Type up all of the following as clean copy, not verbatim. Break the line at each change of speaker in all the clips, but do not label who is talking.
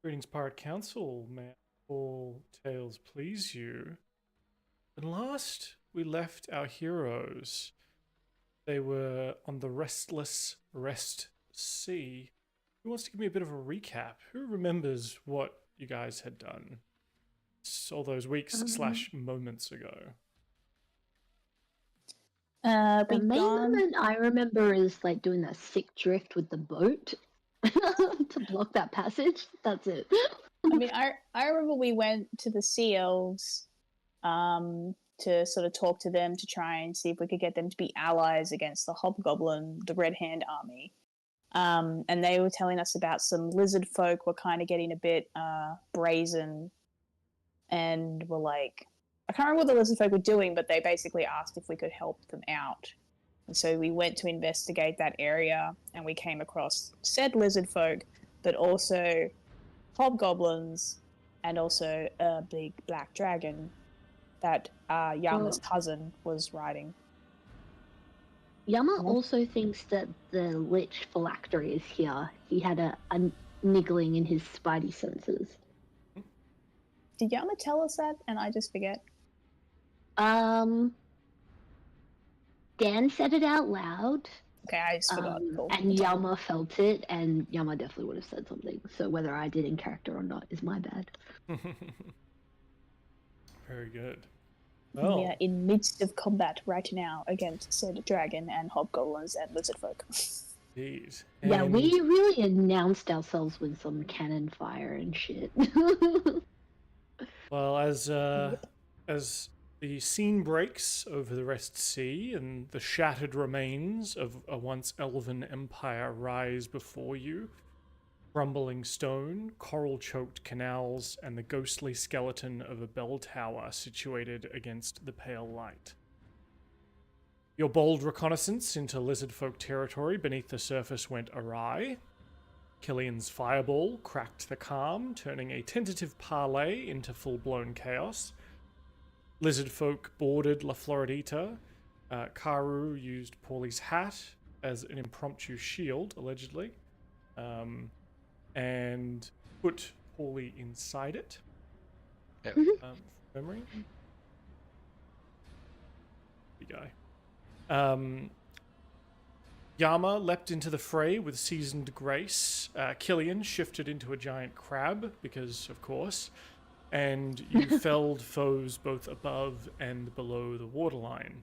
Greetings, Pirate Council. May all tales please you. When last we left our heroes, they were on the restless rest sea. Who wants to give me a bit of a recap? Who remembers what you guys had done all those weeks slash moments ago?
The main moment I remember is like doing that sick drift with the boat to block that passage. That's it.
I mean, I remember we went to the Sea Elves to sort of talk to them to try and see if we could get them to be allies against the hobgoblin, the Red Hand army. And they were telling us about some lizard folk were kind of getting a bit brazen and were like, I can't remember what the lizard folk were doing, but they basically asked if we could help them out. And so we went to investigate that area, and we came across said lizard folk, but also hobgoblins, and also a big black dragon that Yama's cousin was riding.
Yama also thinks that the lich phylactery is here. He had a niggling in his spidey senses.
Did Yama tell us that, and I just forget?
Dan said it out loud.
Okay, I just forgot. Cool.
And Yama felt it, and Yama definitely would have said something. So whether I did in character or not is my bad.
Very good. Well,
we are in midst of combat right now against said dragon and hobgoblins and lizard folk.
Indeed.
Yeah, we really announced ourselves with some cannon fire and shit.
Well, as the scene breaks over the Rest Sea and the shattered remains of a once elven empire rise before you, crumbling stone, coral-choked canals, and the ghostly skeleton of a bell tower situated against the pale light. Your bold reconnaissance into lizardfolk territory beneath the surface went awry. Killian's fireball cracked the calm, turning a tentative parley into full-blown chaos. Lizardfolk boarded La Floridita. Karu used Pauly's hat as an impromptu shield, allegedly, and put Pauly inside it.
Yep.
From memory. Big guy. Yama leapt into the fray with seasoned grace. Killian shifted into a giant crab, because of course, and you felled foes both above and below the waterline.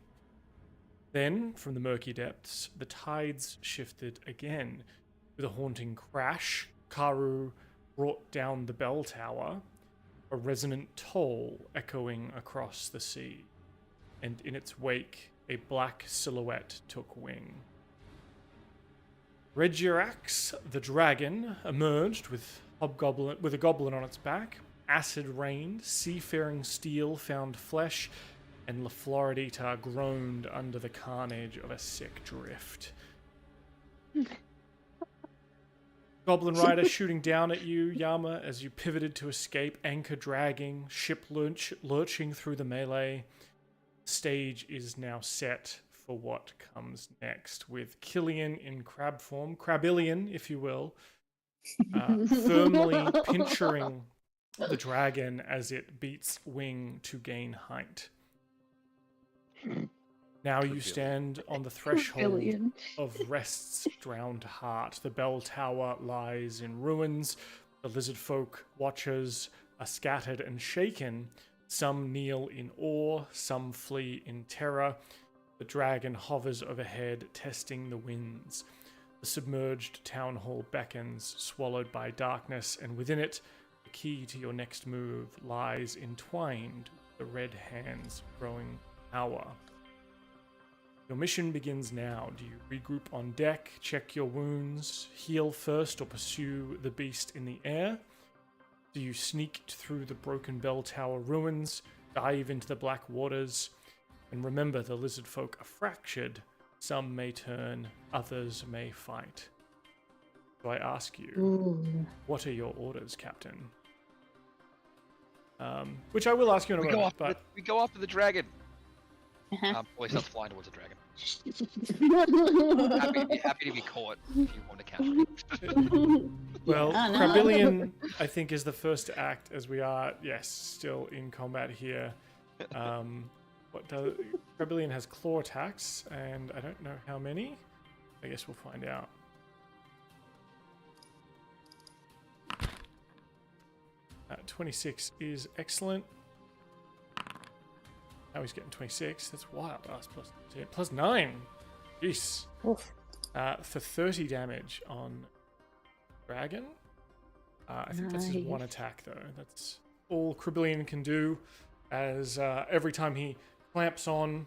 Then, from the murky depths, the tides shifted again. With a haunting crash, Karu brought down the bell tower, a resonant toll echoing across the sea, and in its wake, a black silhouette took wing. Regirax, the dragon, emerged with a goblin on its back. Acid rained, seafaring steel found flesh, and La Floridita groaned under the carnage of a sick drift. Goblin rider shooting down at you, Yama, as you pivoted to escape, anchor dragging, ship lurching through the melee. Stage is now set for what comes next, with Cillian in crab form, Crabillion, if you will, firmly pinchering the dragon as it beats wing to gain height. Now you stand on the threshold of Rest's drowned heart. The bell tower lies in ruins. The lizard folk watchers are scattered and shaken. Some kneel in awe, some flee in terror. The dragon hovers overhead, testing the winds. The submerged town hall beckons, swallowed by darkness, and within it, the key to your next move lies entwined with the red hand's growing power. Your mission begins now. Do you regroup on deck, check your wounds, heal first, or pursue the beast in the air? Do you sneak through the broken bell tower ruins, dive into the black waters? And remember, the lizard folk are fractured. Some may turn, others may fight. So I ask you, what are your orders, Captain? Which I will ask you in a moment, but...
We go after the dragon! Boy, starts flying towards the dragon. happy to be caught if you want to capture him.
Well,
Oh, no.
Krabillion, I think, is the first to act, as we are, yes, still in combat here. Krabillion has claw attacks, and I don't know how many. I guess we'll find out. Uh, 26 is excellent. Now he's getting 26. That's wild. Plus 9. Jeez.
Oof.
For 30 damage on Dragon. I think that's his one attack, though. That's all Krabillion can do, as every time he clamps on...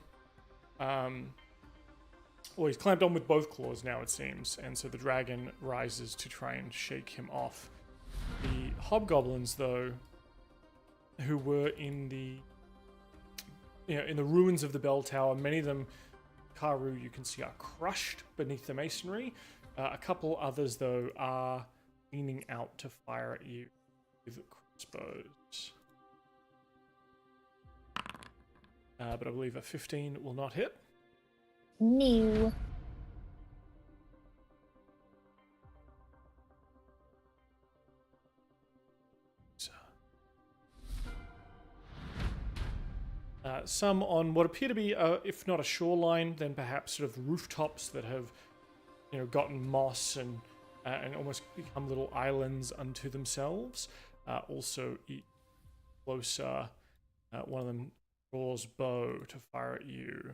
well, he's clamped on with both claws now, it seems, and so the dragon rises to try and shake him off. The hobgoblins, though, who were in the ruins of the bell tower, many of them, Karu, you can see, are crushed beneath the masonry. A couple others, though, are leaning out to fire at you with crossbows. But I believe a 15 will not hit.
No.
Some on what appear to be, if not a shoreline, then perhaps sort of rooftops that have, gotten moss and almost become little islands unto themselves. Also, closer, one of them draws bow to fire at you,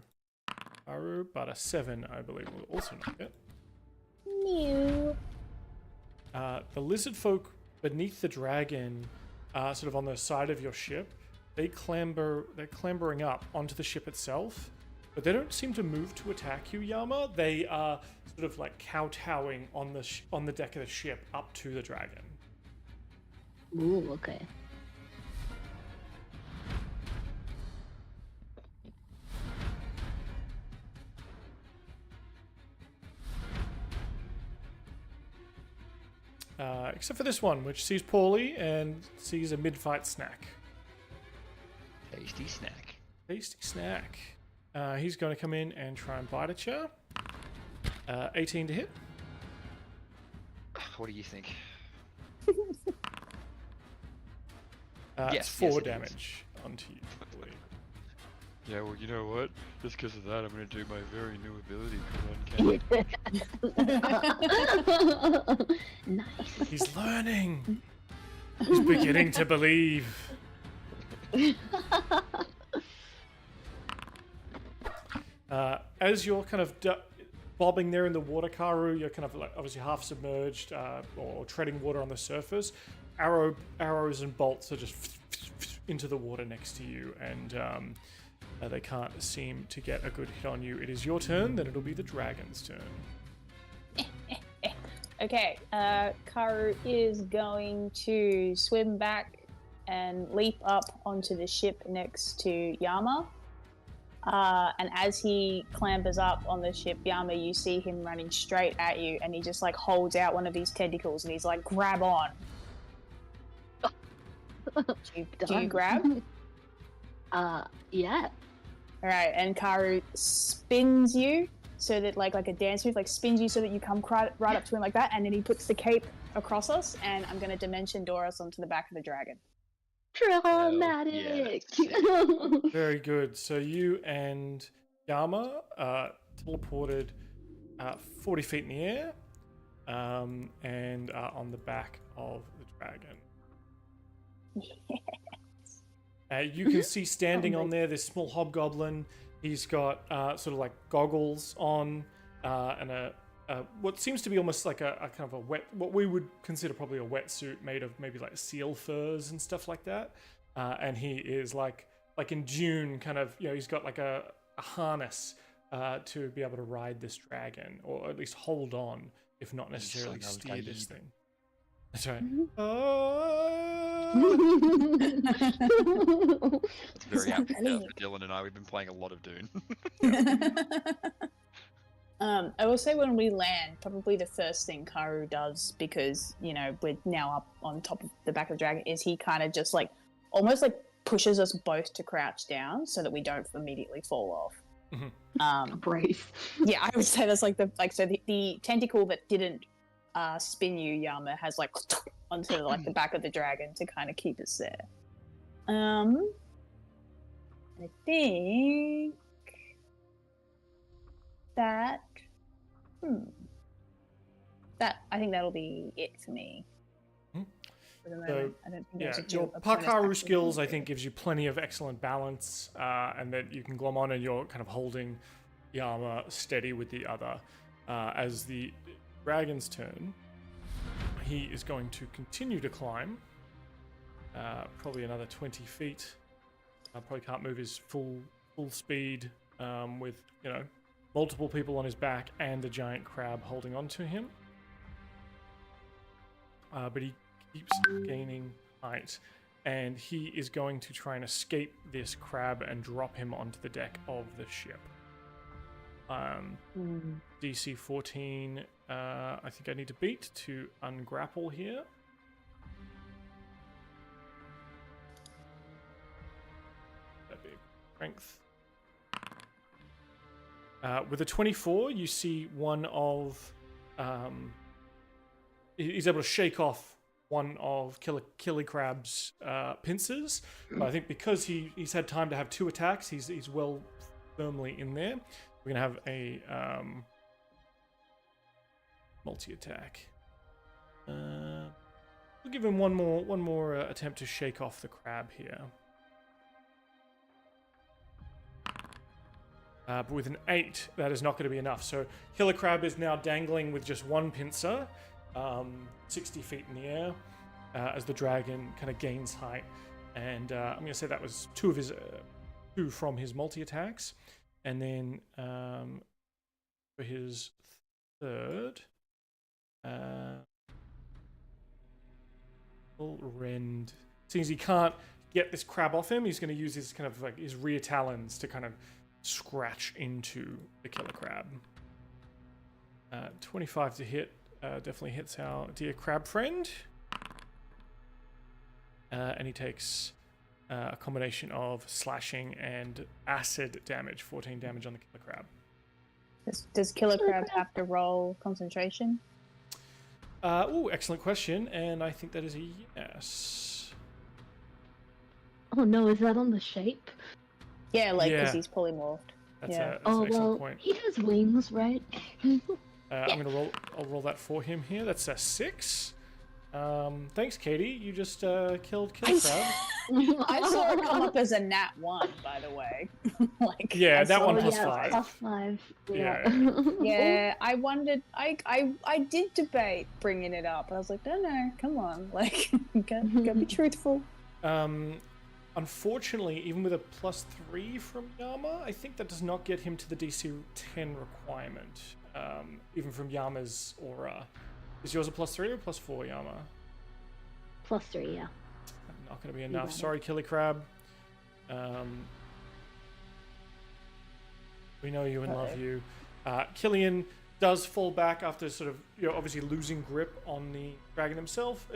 Karu, but a 7, I believe, will also not hit.
No.
The lizardfolk beneath the dragon, sort of on the side of your ship, they're clambering up onto the ship itself, but they don't seem to move to attack you, Yama. They are sort of like kowtowing on the deck of the ship up to the dragon.
Ooh, okay.
Except for this one, which sees Pauly and sees a mid-fight snack.
Tasty snack.
Tasty snack. He's going to come in and try and bite at you. 18 to hit.
What do you think?
It's
Yes,
4
it
damage onto you, Pauly.
Yeah, well, you know what? Just because of that, I'm going to do my very new ability called Uncanny.
Nice.
He's learning. He's beginning to believe. As you're kind of bobbing there in the water, Karu, you're kind of like obviously half submerged or treading water on the surface. Arrows and bolts are just into the water next to you, and they can't seem to get a good hit on you. It is your turn, then it'll be the dragon's turn.
Okay, Karu is going to swim back and leap up onto the ship next to Yama. And as he clambers up on the ship, Yama, you see him running straight at you, and he just like holds out one of these tentacles and he's like, grab on. Do you grab?
Yeah.
Alright, and Karu spins you so that like a dance move, like spins you so that you come right up to him like that, and then he puts the cape across us, and I'm going to dimension door us onto the back of the dragon.
Dramatic.
Very good. So you and Yama teleported 40 feet in the air and are on the back of the dragon. You can see standing on there this small hobgoblin. He's got sort of like goggles on and a what seems to be almost like a kind of a what we would consider probably a wetsuit made of maybe like seal furs and stuff like that. And he is like in June, kind of, he's got like a harness to be able to ride this dragon, or at least hold on, if not necessarily steer this thing. That's right.
It's very apt for Dylan and I. We've been playing a lot of Dune.
I will say when we land, probably the first thing Karu does, because, we're now up on top of the back of the dragon, is he kind of just like, almost like pushes us both to crouch down so that we don't immediately fall off.
Mm-hmm.
Brace.
Yeah, I would say that's like the tentacle that didn't spin you, Yama has like onto like the back of the dragon to kind of keep us there. I think that I think that'll be it for me. For the moment. I don't think there's
your Pakaru skills I think gives you plenty of excellent balance, and that you can glom on, and you're kind of holding Yama steady with the other. As the dragon's turn, he is going to continue to climb, probably another 20 feet. Probably can't move his full speed with multiple people on his back and a giant crab holding on to him. But he keeps gaining height, and he is going to try and escape this crab and drop him onto the deck of the ship. DC 14, I think I need to beat to ungrapple here. That'd be strength. With a 24, you see one of... he's able to shake off one of Killy Crab's pincers. But I think because he's had time to have 2 attacks, he's well firmly in there. We're gonna have a multi-attack. We'll give him one more attempt to shake off the crab here. But with an 8, that is not going to be enough. So Killer Crab is now dangling with just 1 pincer, 60 feet in the air, as the dragon kind of gains height. And I'm going to say that was 2 from his multi-attacks. And then for his third, rend. Seeing as he can't get this crab off him, he's going to use his kind of like his rear talons to kind of scratch into the killer crab. 25 to hit, definitely hits our dear crab friend. And he takes a combination of slashing and acid damage, 14 damage on the killer crab.
Does killer crab have to roll concentration?
Excellent question, and I think that is a yes.
Oh no, is that on the shape?
Yeah, like because he's polymorphed.
That's
yeah.
an excellent point.
He has wings, right?
I'm gonna roll. I'll roll that for him here. That's a 6. Thanks, Katie. You just killed Killer Crab.
I saw it come up as a nat 1, by the way. Like
yeah, that one plus 5.
Plus 5.
Yeah, I wondered. I did debate bringing it up. I was like, no, come on, like, gotta be truthful.
Unfortunately, even with a plus 3 from Yama, I think that does not get him to the DC 10 requirement. Even from Yama's aura. Is yours a plus 3 or plus 4, Yama?
Plus 3, yeah.
Not going to be enough. Sorry, Killy Crab. We know you and love you. Cillian does fall back after sort of, obviously losing grip on the dragon itself,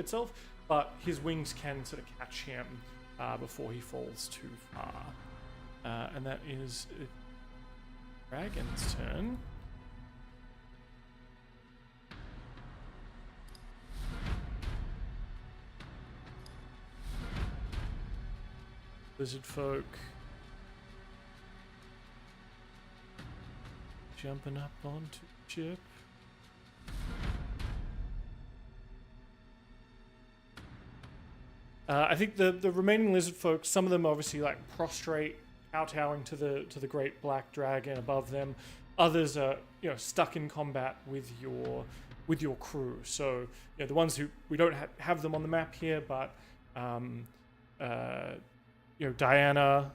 but his wings can sort of catch him before he falls too far. And that is dragon's turn. Lizardfolk jumping up onto the ship. I think the remaining lizardfolk, some of them obviously like prostrate, kowtowing to the great black dragon above them. Others are stuck in combat with your crew. So the ones who we don't have them on the map here, but Diana,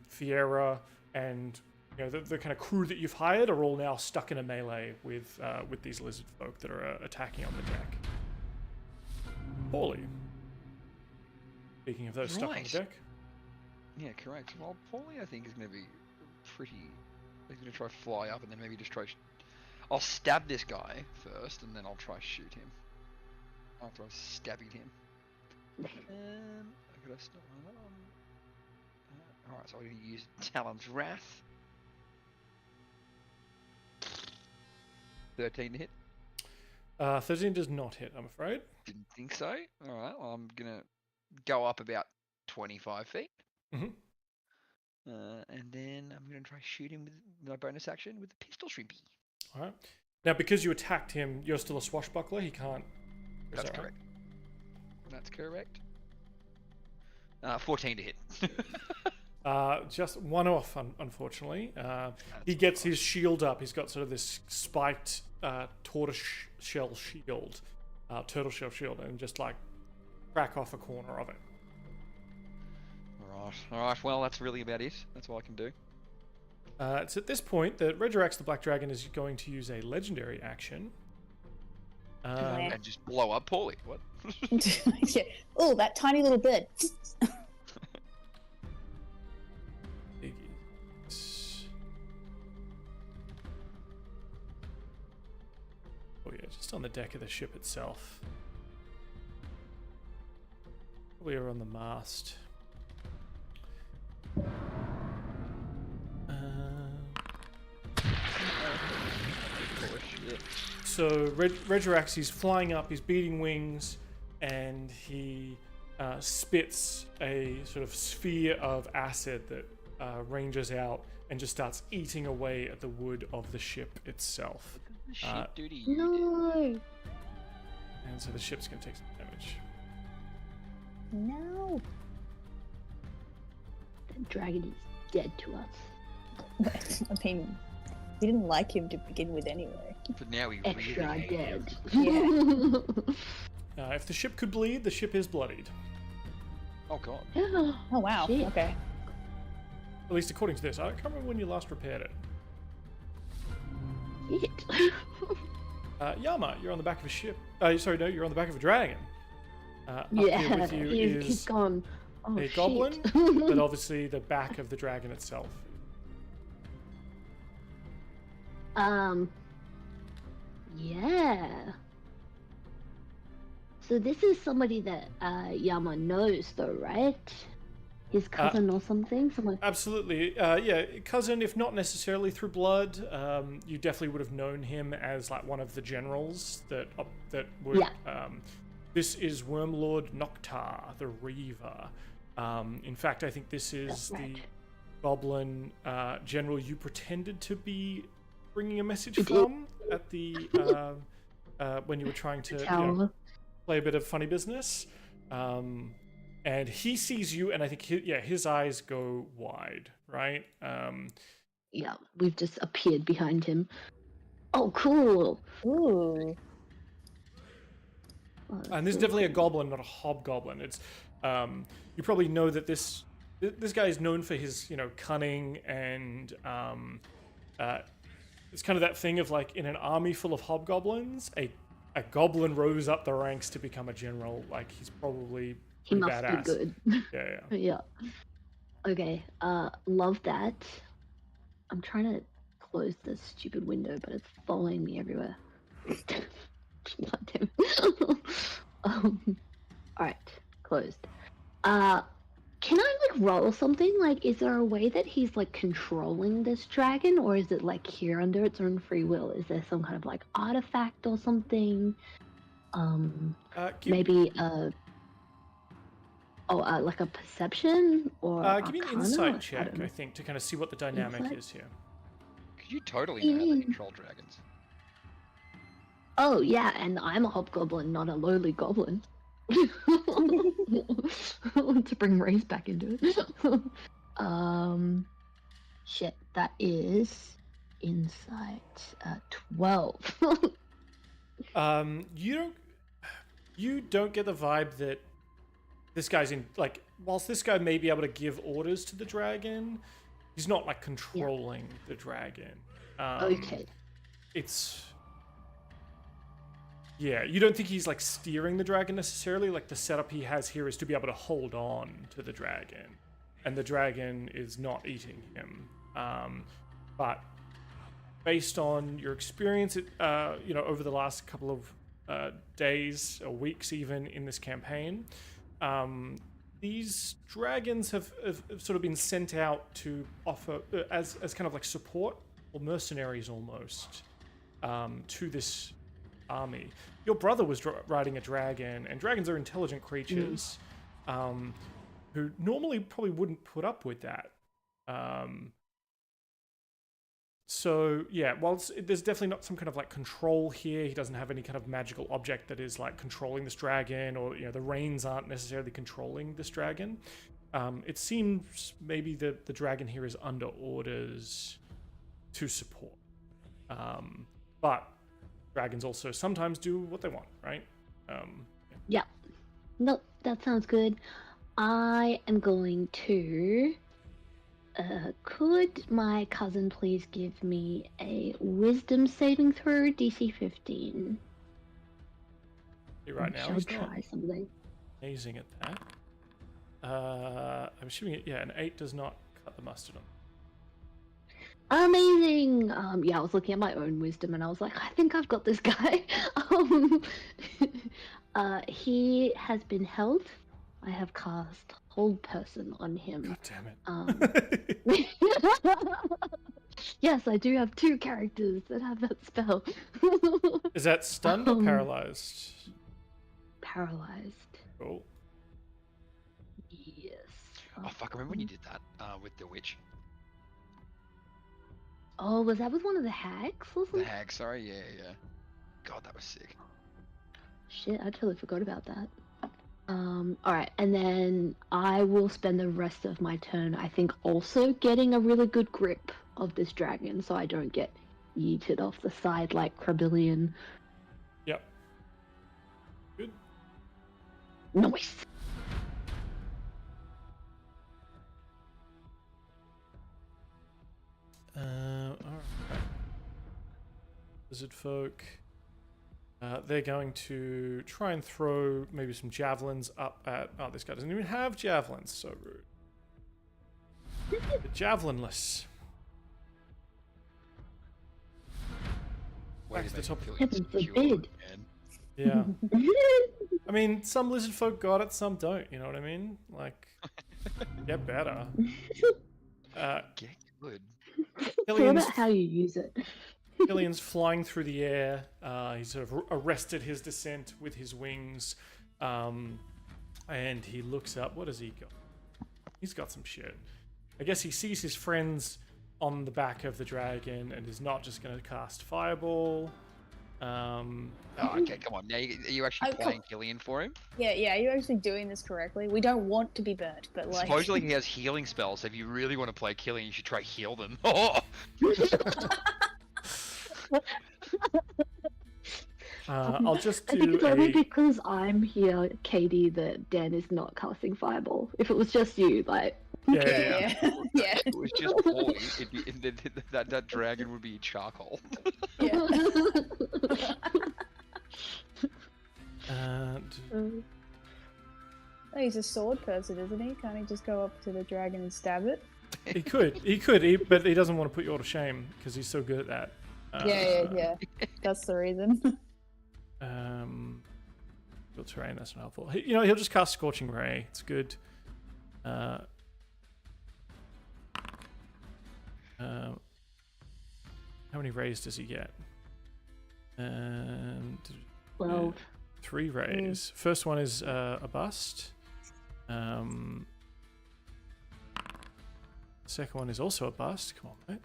Fiera, and the kind of crew that you've hired are all now stuck in a melee with these lizard folk that are attacking on the deck. Pauly. Speaking of those stuck on the deck.
Yeah, correct. Well, Pauly, I think, is going to be pretty... He's going to try fly up and then maybe just try... I'll stab this guy first, and then I'll try shoot him. After I've stabbed him. Could I stop that on? Alright, so I'm going to use Talon's Wrath. 13 to hit.
13 does not hit, I'm afraid.
Didn't think so. All right, well, I'm gonna go up about 25 feet.
Mm-hmm.
And then I'm gonna try shoot him with my bonus action with the pistol shrimpy.
All right. Now, because you attacked him, you're still a swashbuckler. He can't.
That's correct. That's correct. 14 to hit.
Just one off, unfortunately. He gets his shield up. He's got sort of this spiked tortoise shell shield, turtle shell shield, and just like crack off a corner of it.
All right. Well, that's really about it. That's all I can do.
It's at this point that Regirax the Black Dragon is going to use a legendary action.
And just blow up Pauly. What?
Yeah. Oh, that tiny little bird.
Oh yeah, just on the deck of the ship itself. Probably over on the mast. So Regirax, he's flying up, he's beating wings, and he spits a sort of sphere of acid that ranges out and just starts eating away at the wood of the ship itself.
The ship do to you?
No.
And so the ship's going to take some damage.
No.
The dragon is dead to us.
I mean, we didn't like him to begin with anyway.
But now we
Extra
really hate him.
dead.
Yeah.
If the ship could bleed, the ship is bloodied.
Oh god.
Oh wow.
Shit.
Okay.
At least according to this. I can't remember when you last repaired it.
Shit.
Yama, you're on the back of a ship. Sorry, no, you're on the back of a dragon. Up
Yeah,
here with you
he's
is
gone. Oh,
a
shit.
goblin, but obviously the back of the dragon itself.
Yeah. So this is somebody that Yama knows, though, right? His cousin or something? Someone.
Absolutely. Yeah, cousin, if not necessarily through blood, you definitely would have known him as like one of the generals that would.
Yeah.
This is Wormlord Noctar, the Reaver. In fact, I think this is the goblin general you pretended to be bringing a message from at the when you were trying to play a bit of funny business. And he sees you, and I think his eyes go wide, right?
Yeah, we've just appeared behind him. Oh, cool.
Ooh.
Oh,
And this is definitely a goblin, not a hobgoblin. It's you probably know that this guy is known for his cunning and it's kind of that thing of like in an army full of hobgoblins, a goblin rose up the ranks to become a general. Like he's probably
he must
badass.
be good.
Yeah.
Yeah. Okay. Love that. I'm trying to close this stupid window, but it's following me everywhere. God damn it. All right, closed. Can I like roll something? Like, is there a way that he's like controlling this dragon, or is it like here under its own free will? Is there some kind of like artifact or something? Maybe like a perception or
give me an
arcana?
insight
I
check,
don't know.
I think, to kind of see what the dynamic
Insight?
is here.
Could you totally know how to control dragons?
Oh yeah, and I'm a hobgoblin, not a lowly goblin. To bring race back into it. Shit, that is insight 12.
You don't get the vibe that this guy's in like. Whilst this guy may be able to give orders to the dragon, he's not like controlling the dragon.
Okay.
It's. Yeah, you don't think he's like steering the dragon necessarily. Like the setup he has here is to be able to hold on to the dragon, and the dragon is not eating him. But based on your experience, over the last couple of days or weeks, even in this campaign, these dragons have sort of been sent out to offer as kind of like support or mercenaries almost to this army. Your brother was riding a dragon, and dragons are intelligent creatures who normally probably wouldn't put up with that. So yeah, whilst there's definitely not some kind of like control here, he doesn't have any kind of magical object that is like controlling this dragon, or the reins aren't necessarily controlling this dragon. It seems maybe the dragon here is under orders to support. But dragons also sometimes do what they want, right?
Yeah. No, that sounds good. I am going to... could my cousin please give me a wisdom saving throw, DC 15?
Right now,
Shall
he's
try
not
something.
amazing at that. I'm assuming an 8 does not cut the mustard on.
Amazing! Yeah, I was looking at my own wisdom and I was like, I think I've got this guy. He has been held. I have cast Hold Person on him.
God damn it.
Yes, I do have 2 characters that have that spell.
Is that stunned or paralyzed?
Paralyzed.
Cool.
Yes.
Oh fuck! Remember when you did that with the witch?
Oh, was that with one of the hags? Wasn't
The
it?
hag, sorry. Yeah. God, that was sick.
Shit, I totally forgot about that. Alright, and then I will spend the rest of my turn, I think, also getting a really good grip of this dragon so I don't get yeeted off the side like Cillian.
Yep. Good.
Nice!
Alright. Lizardfolk. They're going to try and throw maybe some javelins up at... Oh, this guy doesn't even have javelins. So rude. The javelinless. Back to the top.
Heaven forbid.
Yeah. I mean, some lizardfolk got it, some don't. You know what I mean? Like, get better.
Get good.
It's all about how you use it.
Cillian's flying through the air. He sort of arrested his descent with his wings. And he looks up. What has he got? He's got some shit. I guess he sees his friends on the back of the dragon and is not just going to cast Fireball.
Oh, okay, come on. Now, are you actually playing Killian for him?
Yeah, you're actually doing this correctly. We don't want to be burnt, but like...
Supposedly he has healing spells, so if you really want to play Killian, you should try heal them.
I'll just
I think
do
it's only because I'm here, Katie, that Dan is not casting Fireball. If it was just you, like...
Yeah.
If it was just Pauly, that dragon would be charcoal.
Yeah. Oh, he's a sword person, isn't he? Can't he just go up to the dragon and stab it?
He could, but he doesn't want to put you all to shame because he's so good at that.
Yeah. That's the reason.
Field terrain, that's not helpful. He'll just cast Scorching Ray. It's good. How many rays does he get?
12.
3 rays. First one is a bust. Second one is also a bust. Come on, mate.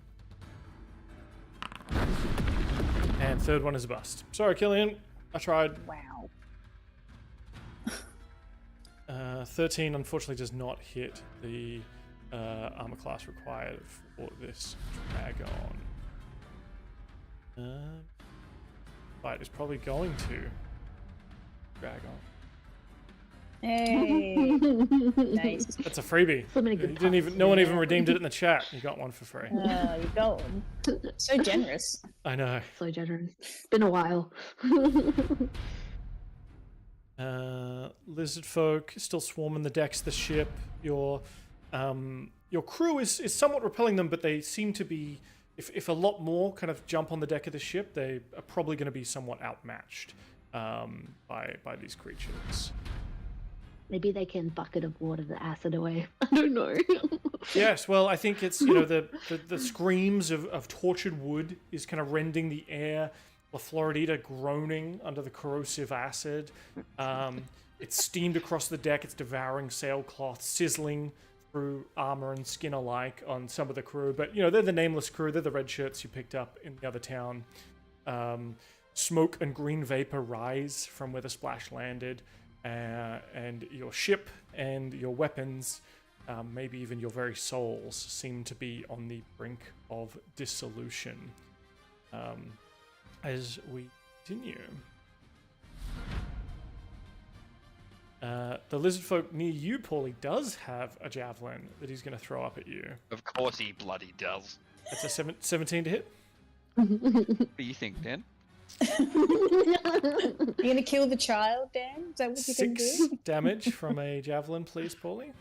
And third one is a bust. Sorry, Killian. I tried.
Wow.
13 unfortunately does not hit the armor class required for this dragon. Fight is probably going to drag on.
Hey. Nice.
That's a freebie.
So many good
No one even redeemed it in the chat. You got one for free.
You got one. So generous.
I know.
So generous. It's been a while.
Lizardfolk still swarming the decks of the ship. Your crew is somewhat repelling them, but they seem to be, if a lot more kind of jump on the deck of the ship, they are probably going to be somewhat outmatched by these creatures.
Maybe they can bucket of water the acid away. I don't know.
Yes, well, I think it's the screams of tortured wood is kind of rending the air. the Floridita groaning under the corrosive acid. It's steamed across the deck. It's devouring sailcloth, sizzling through armor and skin alike on some of the crew. But, you know, they're the nameless crew. They're the red shirts you picked up in the other town. Smoke and green vapor rise from where the splash landed. And your ship and your weapons, maybe even your very souls, seem to be on the brink of dissolution. As we continue, the lizardfolk near you, Pauly, does have a javelin that he's going to throw up at you.
Of course he bloody does.
That's a 17 to hit.
What do you think, Dan?
You gonna kill the child, Dan? Is that what you can
6
do?
damage from a javelin, please, Pauly.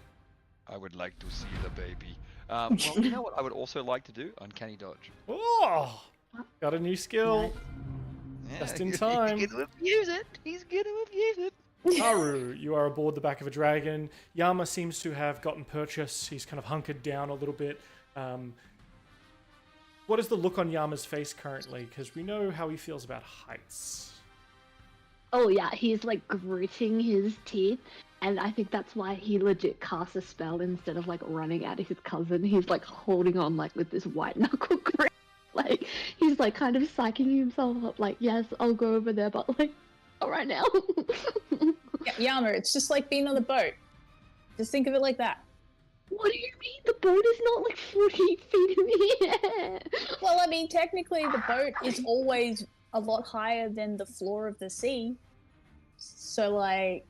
I would like to see the baby. Well, you know what I would also like to do? Uncanny dodge.
Oh, got a new skill.
Yeah,
Just in time.
He's gonna abuse it. He's gonna abuse it.
Karu, you are aboard the back of a dragon. Yama seems to have gotten purchase. He's kind of hunkered down a little bit. What is the look on Yama's face currently? Because we know how he feels about heights.
Oh yeah, he's like gritting his teeth, and I think that's why he legit casts a spell instead of like running at his cousin. He's like holding on like with this white knuckle grip. Like he's like kind of psyching himself up. Like, yes, I'll go over there, but like, not right now.
Yeah, Yama, it's just like being on a boat. Just think of it like that.
What do you mean? The boat is not like 40 feet in the air.
Well, I mean, technically the boat is always a lot higher than the floor of the sea. So, like,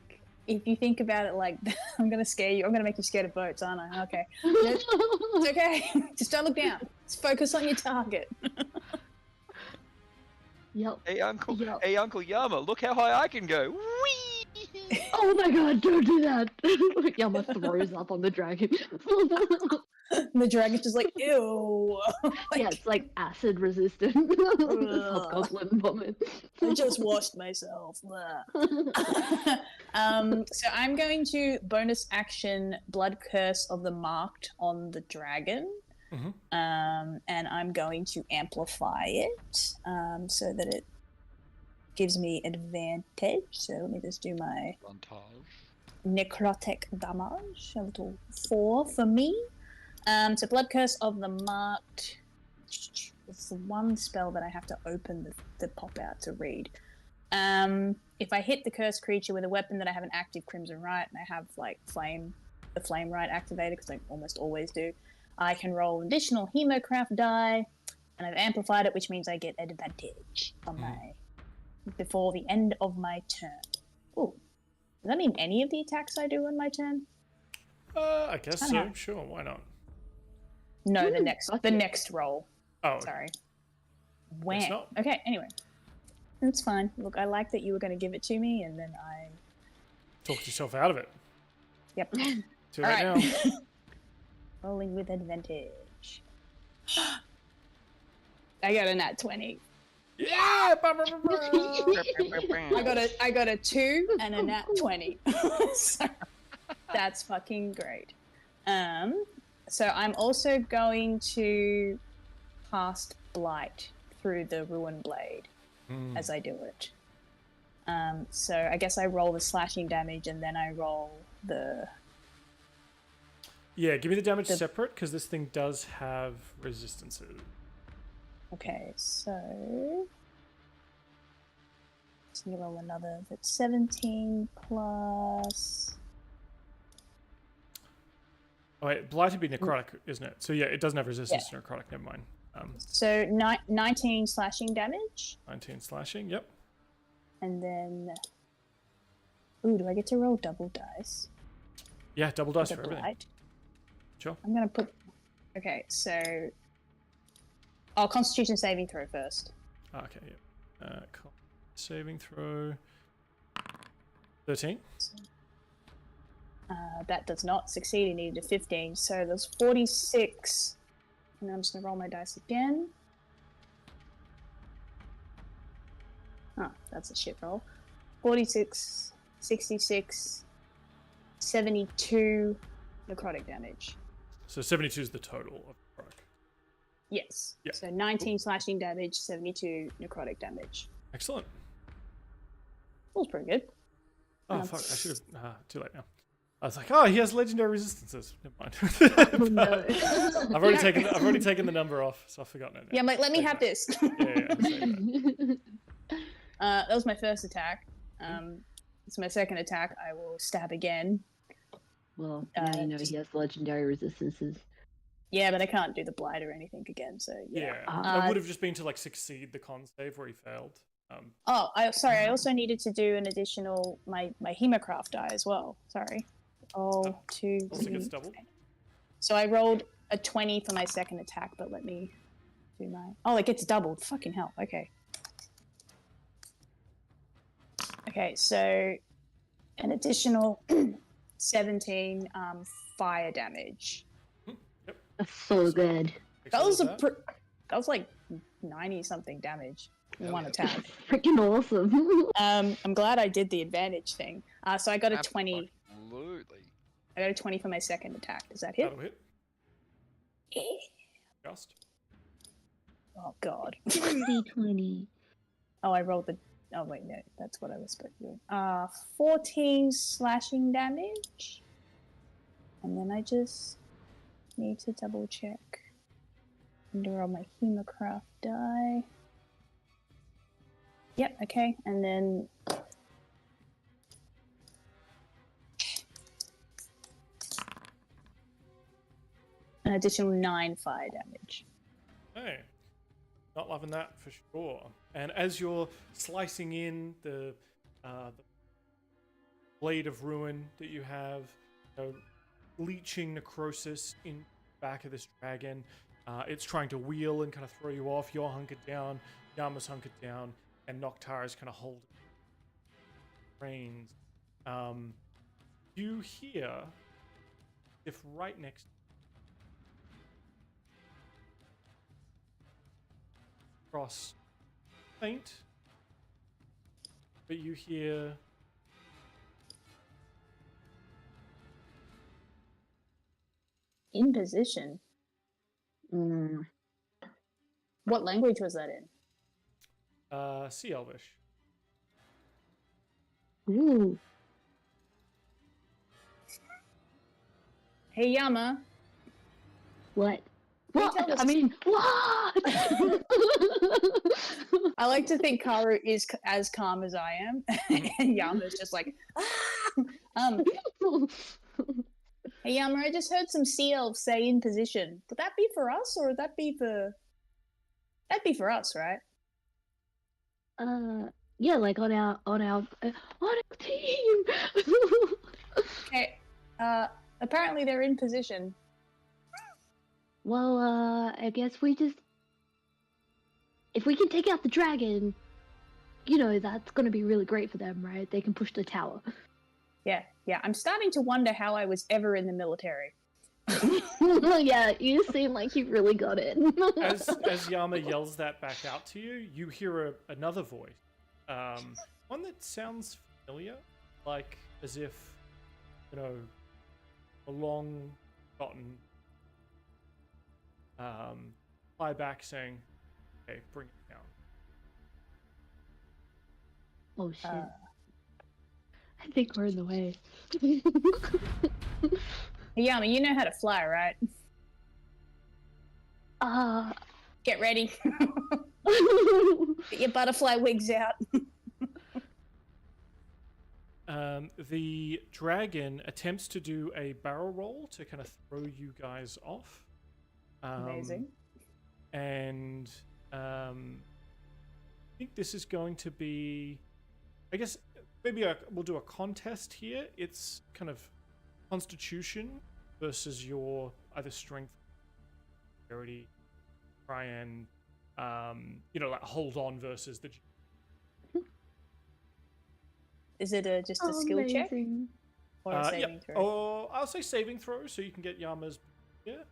if you think about it like, I'm going to scare you. I'm going to make you scared of boats, aren't I? Okay. It's okay. Just don't look down. Just focus on your target.
Yep.
Hey, Uncle.
Yep.
Hey, Uncle Yama, look how high I can go. Whee!
Oh my god, don't do that. Yama throws up on the dragon.
And the dragon's just like, ew.
Yeah, it's like acid resistant. This hobgoblin vomit.
I just washed myself. So I'm going to bonus action Blood Curse of the Marked on the dragon.
Mm-hmm.
And I'm going to amplify it so that it gives me advantage. So let me just do my necrotic damage. A little 4 for me. So Blood Curse of the Marked. It's the one spell that I have to open the pop out to read. If I hit the cursed creature with a weapon that I have an active Crimson Rite, and I have like the Flame Rite activated because I almost always do, I can roll an additional Hemocraft die, and I've amplified it, which means I get advantage on before the end of my turn. Ooh, does that mean any of the attacks I do on my turn?
I guess so. Sure, why not?
No, the next roll.
Oh,
sorry. When?
Guess not.
Okay, anyway. That's fine. Look, I like that you were going to give it to me, and then I...
Talked yourself out of it.
Yep.
Too late now.
Rolling with advantage. I got a nat 20.
Yeah!
I got a 2 and a nat 20. So, that's fucking great. So I'm also going to cast Blight through the Ruin Blade as I do it. So I guess I roll the slashing damage and then I roll the...
Yeah, give me the damage separate, because this thing does have resistances.
Okay, so... Let's roll another. That's 17 plus...
Oh wait, Blight would be necrotic, isn't it? So yeah, it doesn't have resistance to necrotic, never mind.
So 19 slashing damage.
19 slashing, yep.
And then... Ooh, do I get to roll double dice?
Yeah, double dice for everything.
Blight?
Sure.
I'm gonna put... Okay, so... Oh, Constitution saving throw first.
Oh, okay, yeah. Saving throw... 13.
That does not succeed. He needed a 15. So there's 46. And I'm just going to roll my dice again. Oh, that's a shit roll. 46, 66, 72 necrotic damage.
So 72 is the total of necrotic.
Yes.
Yeah.
So 19 slashing damage, 72 necrotic damage.
Excellent.
That was pretty good.
Oh fuck! I should have. Too late now. I was like, oh, he has legendary resistances. Never mind.
Oh, no.
I've already taken the number off, so I've forgotten it.
Yeah, I'm like, let me have this.
That.
That was my first attack. It's my second attack. I will stab again.
Well, now you know he has legendary resistances.
Yeah, but I can't do the blight or anything again, so yeah.
That would have just been to like succeed the con save where he failed.
Sorry, I also needed to do an additional, my hemocraft die as well. Sorry. Oh, 2,
Also gets doubled.
So I rolled a 20 for my second attack, but let me do my... Oh, it gets doubled. Fucking hell. Okay. Okay, so an additional 17 fire damage.
Yep.
That's so good.
That was like 90 something damage in one attack.
Freaking awesome.
I'm glad I did the advantage thing. So I got a 20.
Absolutely.
I got a 20 for my second attack. Does that hit?
That'll hit. Just.
Oh god.
20.
Oh, I rolled the... Oh wait, no, that's what I was supposed to do. 14 slashing damage. And then I just need to double check. And roll my hemocraft die. Yep, okay, and then... an additional 9 fire damage.
Hey, not loving that for sure. And as you're slicing in the blade of ruin that you have, leeching necrosis in the back of this dragon, it's trying to wheel and kind of throw you off. You're hunkered down, Yama's hunkered down, and Noctar is kind of holding reins. You hear, if right next cross faint, but you hear
in position. What language was that in?
Sea Elvish.
Ooh.
Hey Yama.
What?
Can you
What?
tell us-
I mean, what?
I like to think Karu is as calm as I am, and Yama's just like, ah! Hey Yama, I just heard some sea elves say in position. Would that be for us, or would that be for... That'd be for us, right?
Yeah, like on our team.
Okay, apparently they're in position.
Well, I guess if we can take out the dragon, that's gonna be really great for them, right? They can push the tower.
Yeah. I'm starting to wonder how I was ever in the military.
Yeah, you seem like you really got it.
As Yama yells that back out to you, you hear another voice. One that sounds familiar, like as if, a long forgotten fly back saying, okay, bring it down.
Oh shit. I think we're in the way.
Hey Yama, you know how to fly, right? Get ready. Get your butterfly wings out.
The dragon attempts to do a barrel roll to kind of throw you guys off.
Amazing.
And I think this is going to be, I guess, maybe we'll do a contest here. It's kind of Constitution versus your either strength or dexterity. Try and, like hold on versus the...
Is it just a skill check? Or a saving throw?
Oh, I'll say saving throw, so you can get Yama's... Yeah.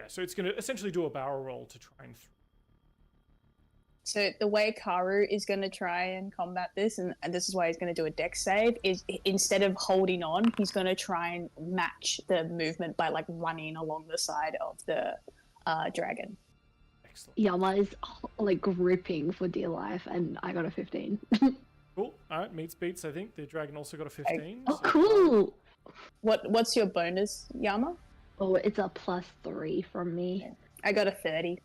So it's going to essentially do a barrel roll to try and...
So the way Karu is going to try and combat this, and this is why he's going to do a dex save, is instead of holding on, he's going to try and match the movement by running along the side of the dragon.
Excellent.
Yama is like gripping for dear life, and I got a 15.
Cool. All right, meets beats. I think the dragon also got a 15.
Oh,
so-
cool!
What's your bonus, Yama?
Oh, it's a +3 from me.
I got a 30.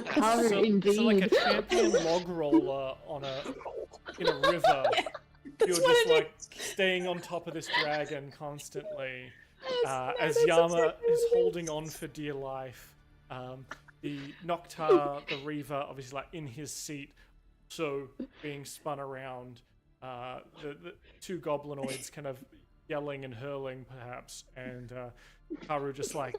Cover indeed.
So like a champion log roller in a river. You're
That's what
just
it
like
is.
staying on top of this dragon constantly.
Yes,
As
that's
Yama
exactly
is
what it
holding on for dear life. The Noctar, the Reaver, obviously like in his seat, so being spun around. The two goblinoids kind of yelling and hurling perhaps, and Karu just like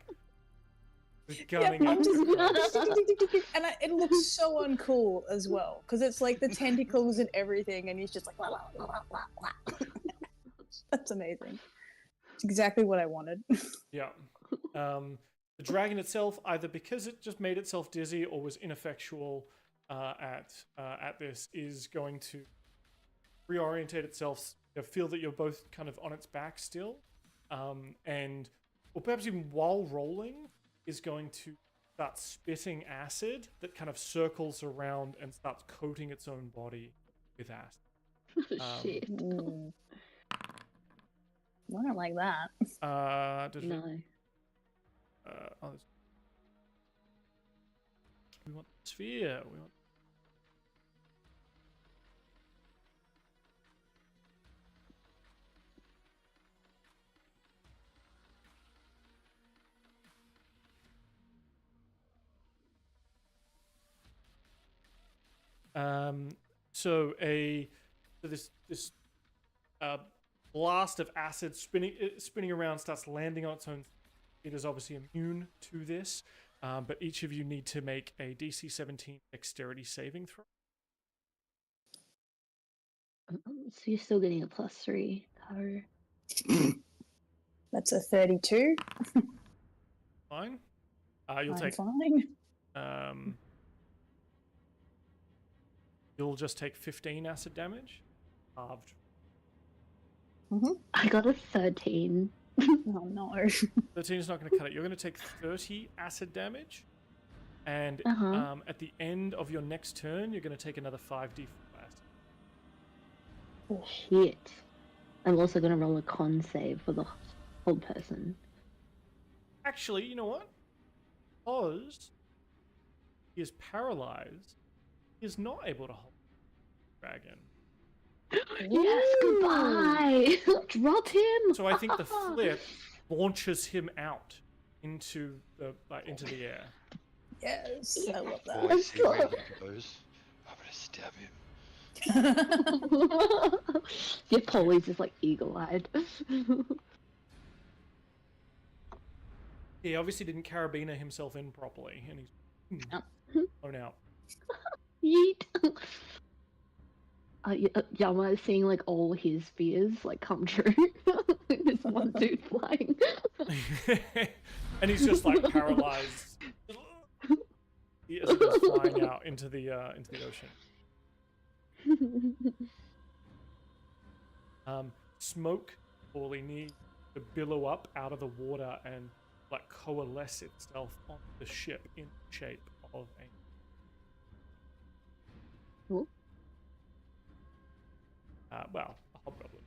gunning
Yeah,
it.
and it looks so uncool as well, because it's like the tentacles and everything, and he's just like, wah, wah, wah, wah, wah. That's amazing. It's exactly what I wanted.
Yeah. The dragon itself, either because it just made itself dizzy or was ineffectual at this, is going to reorientate itself. Feel that you're both kind of on its back still, and or perhaps even while rolling, is going to start spitting acid that kind of circles around and starts coating its own body with acid.
Shit.
I don't like that.
No.
We want the sphere. We want. So this blast of acid spinning around starts landing on its own. It is obviously immune to this, but each of you need to make a DC 17 dexterity saving throw.
So you're still getting a +3, Karu.
That's a 32.
Fine. You'll
I'm
take.
fine.
You'll just take 15 acid damage, halved.
I got a 13.
Oh no.
13 is not going to cut it. You're going to take 30 acid damage, and at the end of your next turn, you're going to take another 5d4 acid.
Shit. I'm also going to roll a con save for the whole person.
Actually, you know what? Because he is paralyzed, he is not able to hold the dragon.
Yes, goodbye! Drop him!
So I think the flip launches him out into the air.
Yes, I love that.
Boy, see where he goes. I'm gonna stab him.
Yeah, Pauly's just like eagle-eyed.
He obviously didn't carabiner himself in properly, and he's blown out.
Yeet! Yama is seeing like all his fears like come true. This one dude flying.
And he's just like paralyzed. He is just flying out into the ocean. Smoke Pauly needs to billow up out of the water and like coalesce itself on the ship in the shape of a.
Cool.
Well, a hobgoblin.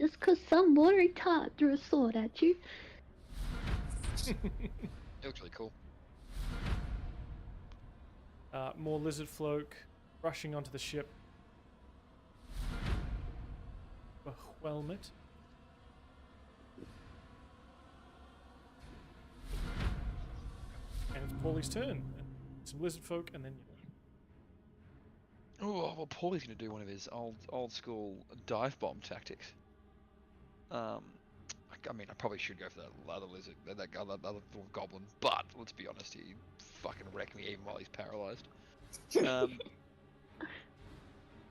Just cause some watery tart threw a sword at you.
It looks really cool.
More lizardfolk rushing onto the ship. Overwhelm it. And it's Pauly's turn. Some lizardfolk, and then you.
Oh well, Pauly's gonna do one of his old school dive bomb tactics. I mean, I probably should go for that other lizard, that other little goblin, but let's be honest, he fucking wrecked me even while he's paralyzed. So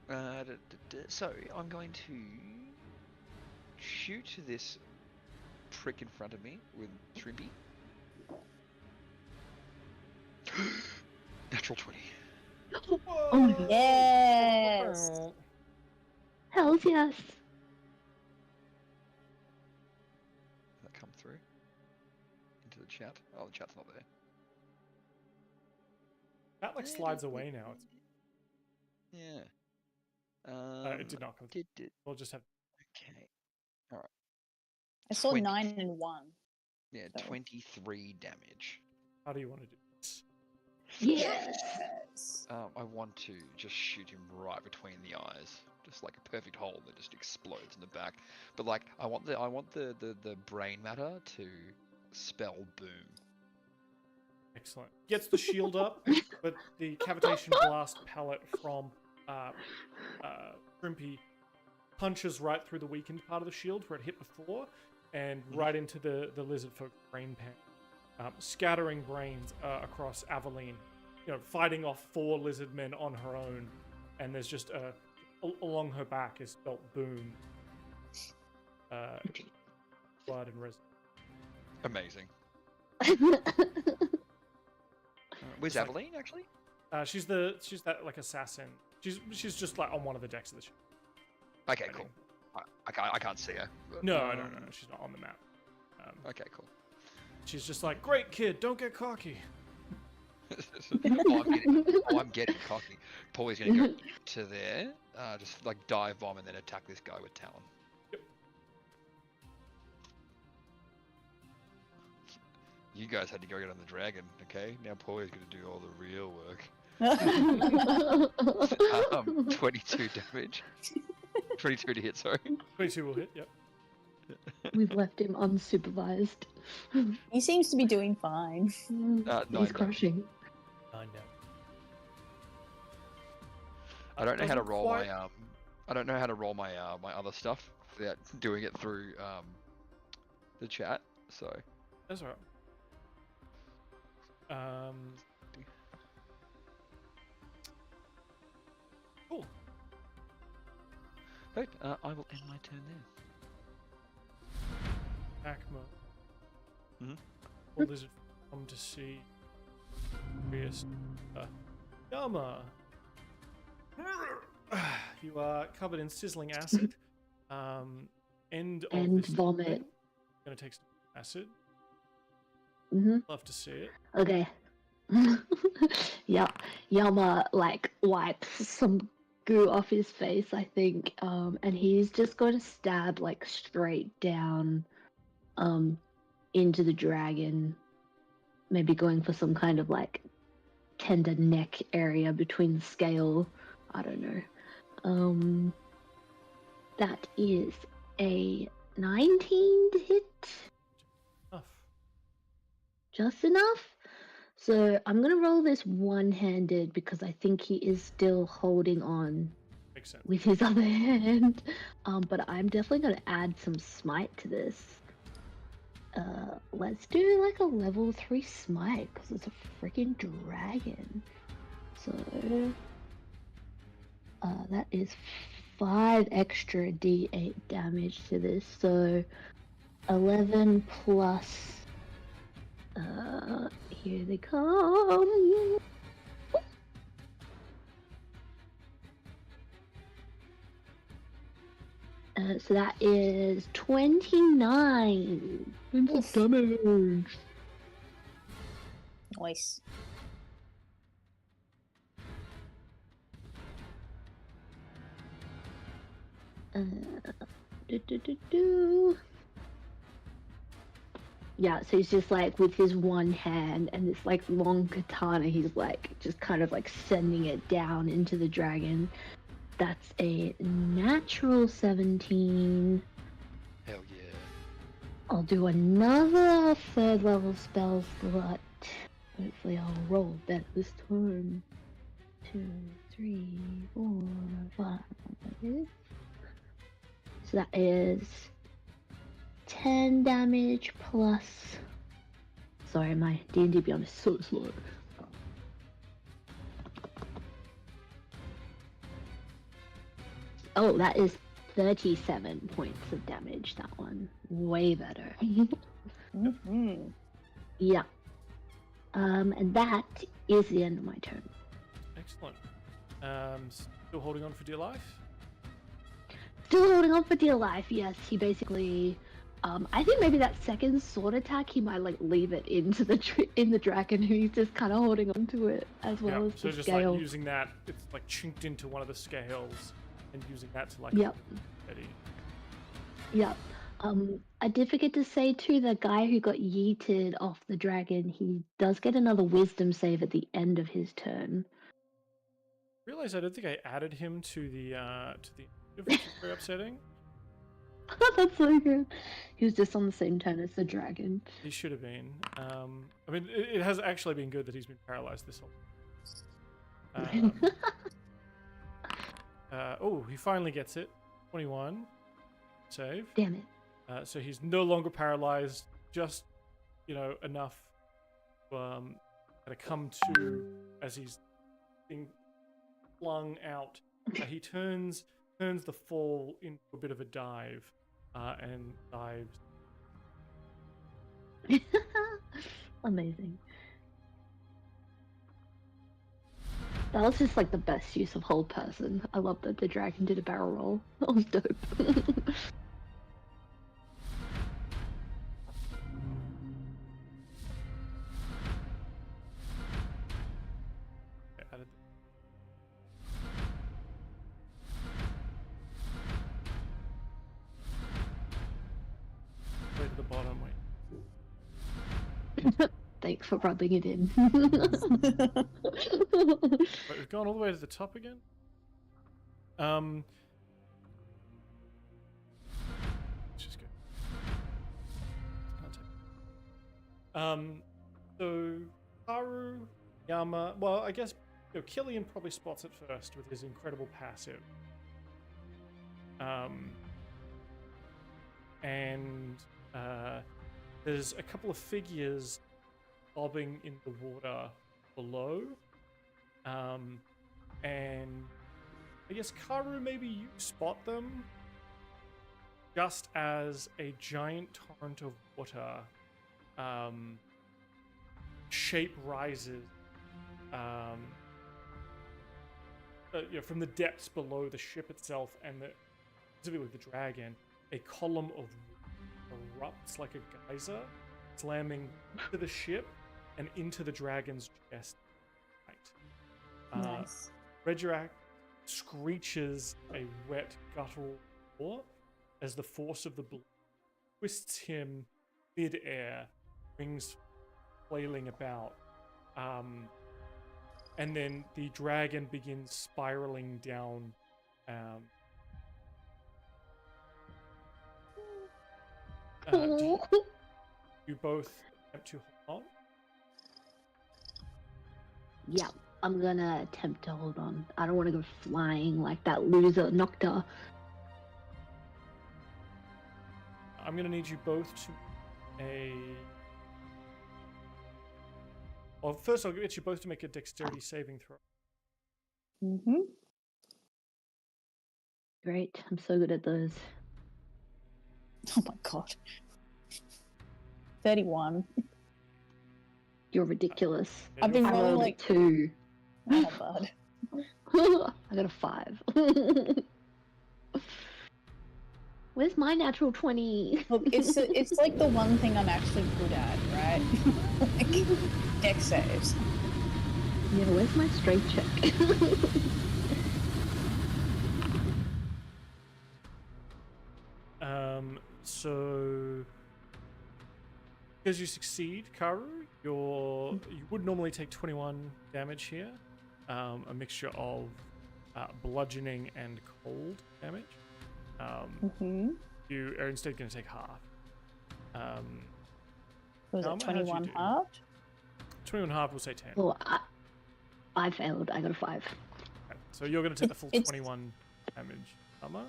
I'm going to shoot this prick in front of me with Shrimpy. Natural 20.
Oh
Yes.
hells yes.
That come through. chat? Oh, the chat's not there.
That like slides away now. It's,
Yeah.
it did not come through. We'll just have.
Okay. All right.
I saw
20
9 and 1.
Yeah,
So-
23 damage.
How do you want to do this?
Yes.
I want to just shoot him right between the eyes, just like a perfect hole that just explodes in the back. But like, I want the brain matter to spell boom.
Excellent. Gets the shield up, but the cavitation blast pellet from Shrimpy punches right through the weakened part of the shield where it hit before, and right into the lizardfolk brain pan, scattering brains across Aveline. You know, fighting off 4 lizard men on her own, and there's just along her back is spelt boom. Blood and resin.
Amazing. Where's
It's like-
Aveline actually?
She's that like assassin. She's just like on one of the decks of the ship.
Okay, cool. I can't see her. but,
No, she's not on the map.
Okay, cool.
She's just like, great kid, don't get cocky.
I'm getting cocky. Pauly's gonna go to there, just like dive bomb and then attack this guy with Talon.
Yep.
You guys had to go get on the dragon, okay? Now Pauly's gonna do all the real work. 22 damage. 22 to hit, sorry.
22 will hit, yep.
We've left him unsupervised.
He seems to be doing fine.
No,
He's crushing.
I know.
I don't know how to
Doesn't
roll
quite-
my I don't know how to roll my my other stuff without doing it through the chat. So
That's alright. Cool.
right, I will end my turn there.
Attack mode.
Mhm.
Or lizard come to see Prius. Yama. You are covered in sizzling acid. End of
And
this
vomit.
Gonna take some acid.
Mm-hmm.
Love to see it.
Okay. Yeah, Yama like wipes some goo off his face, I think, and he's just going to stab like straight down, into the dragon. Maybe going for some kind of like tender neck area between the scale. I don't know. That is a 19 to hit.
Enough.
Just enough. So I'm gonna roll this one-handed because I think he is still holding on
Makes sense.
with his other hand. But I'm definitely gonna add some smite to this. Let's do like a level 3 smite because it's a freaking dragon. So that is 5 extra d8 damage to this. So 11 plus. Here they come. So that is 29
Oof.
damage.
Nice. Yeah, so he's just like with his one hand and this like long katana, he's like just kind of like sending it down into the dragon. That's a natural 17.
Hell yeah.
I'll do another 3rd level spell slot. Hopefully I'll roll better this time. 2, 3, 4, 5. So that is 10 damage plus. Sorry, my D&D Beyond is so slow. Oh, that is 37 points of damage, that one. Way better.
Mm-hmm.
Yeah. And that is the end of my turn.
Excellent. Still holding on for dear life?
Still holding on for dear life, yes. He basically I think maybe that second sword attack, he might like leave it into the in the dragon, who he's just kind of holding onto it as well as
so
the
just
scale.
like using that, it's like chinked into one of the scales, and using that to like.
Yep.
Steady.
Yep. I did forget to say too, the guy who got yeeted off the dragon, he does get another wisdom save at the end of his turn.
Realize I don't think I added him to the which is very upsetting.
That's so good. He was just on the same turn as the dragon.
He should have been. I mean, it has actually been good that he's been paralyzed this whole. Oh, he finally gets it. 21 save.
Damn it.
So he's no longer paralyzed. Just enough to come to as he's being flung out. He turns the fall into a bit of a dive. And dives.
Amazing. That was just like the best use of hold person. I love that the dragon did a barrel roll. That was dope.
To the bottom,
Thanks for rubbing it in.
Wait, we've gone all the way to the top again? Let's just go. So Karu, Yama, well, I guess Killian probably spots it first with his incredible passive. And there's a couple of figures bobbing in the water below. And I guess Karu, maybe you spot them just as a giant torrent of water shape rises from the depths below the ship itself and specifically the dragon. A column of erupts like a geyser, slamming into the ship and into the dragon's chest.
Nice.
Regirax screeches a wet guttural roar as the force of the blow twists him mid-air, wings flailing about. And then the dragon begins spiraling down. You both attempt to hold on?
Yeah, I'm gonna attempt to hold on. I don't want to go flying like that loser Noctar.
I'm gonna need you both to Well, first I'll get you both to make a dexterity saving throw.
Mm-hmm.
Great, I'm so good at those.
Oh my god. 31.
You're ridiculous.
I've been
I
rolling
rolled
like
2.
Oh, bud.
I got a 5. Where's my natural 20?
Look, it's like the one thing I'm actually good at, right? Like dex saves.
Yeah, where's my strength check?
So because you succeed, Karu, you would normally take 21 damage here, a mixture of bludgeoning and cold damage. You are instead going to take half.
Was
Yama,
it
how'd you
21
do?
halved?
21 half will say 10.
Oh, I failed. I got a 5.
Okay. So you're going to take the full 21 damage. Yama?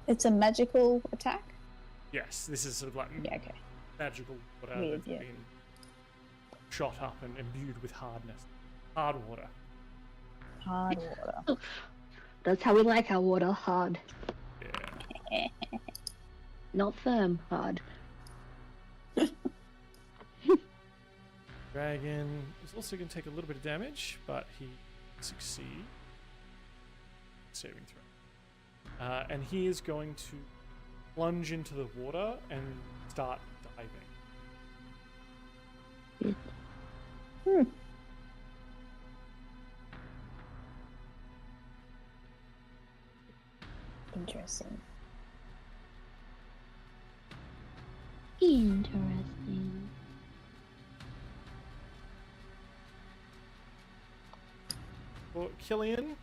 It's a magical attack?
Yes, this is sort of like
Yeah, okay.
magical water
Weird,
that's
yeah.
been shot up and imbued with hardness. Hard water.
Hard water.
That's how we like our water, hard.
Yeah.
Not firm, hard.
Dragon is also going to take a little bit of damage, but he succeeds. Saving throw. And he is going to plunge into the water and start diving.
Interesting.
Interesting.
For Killian,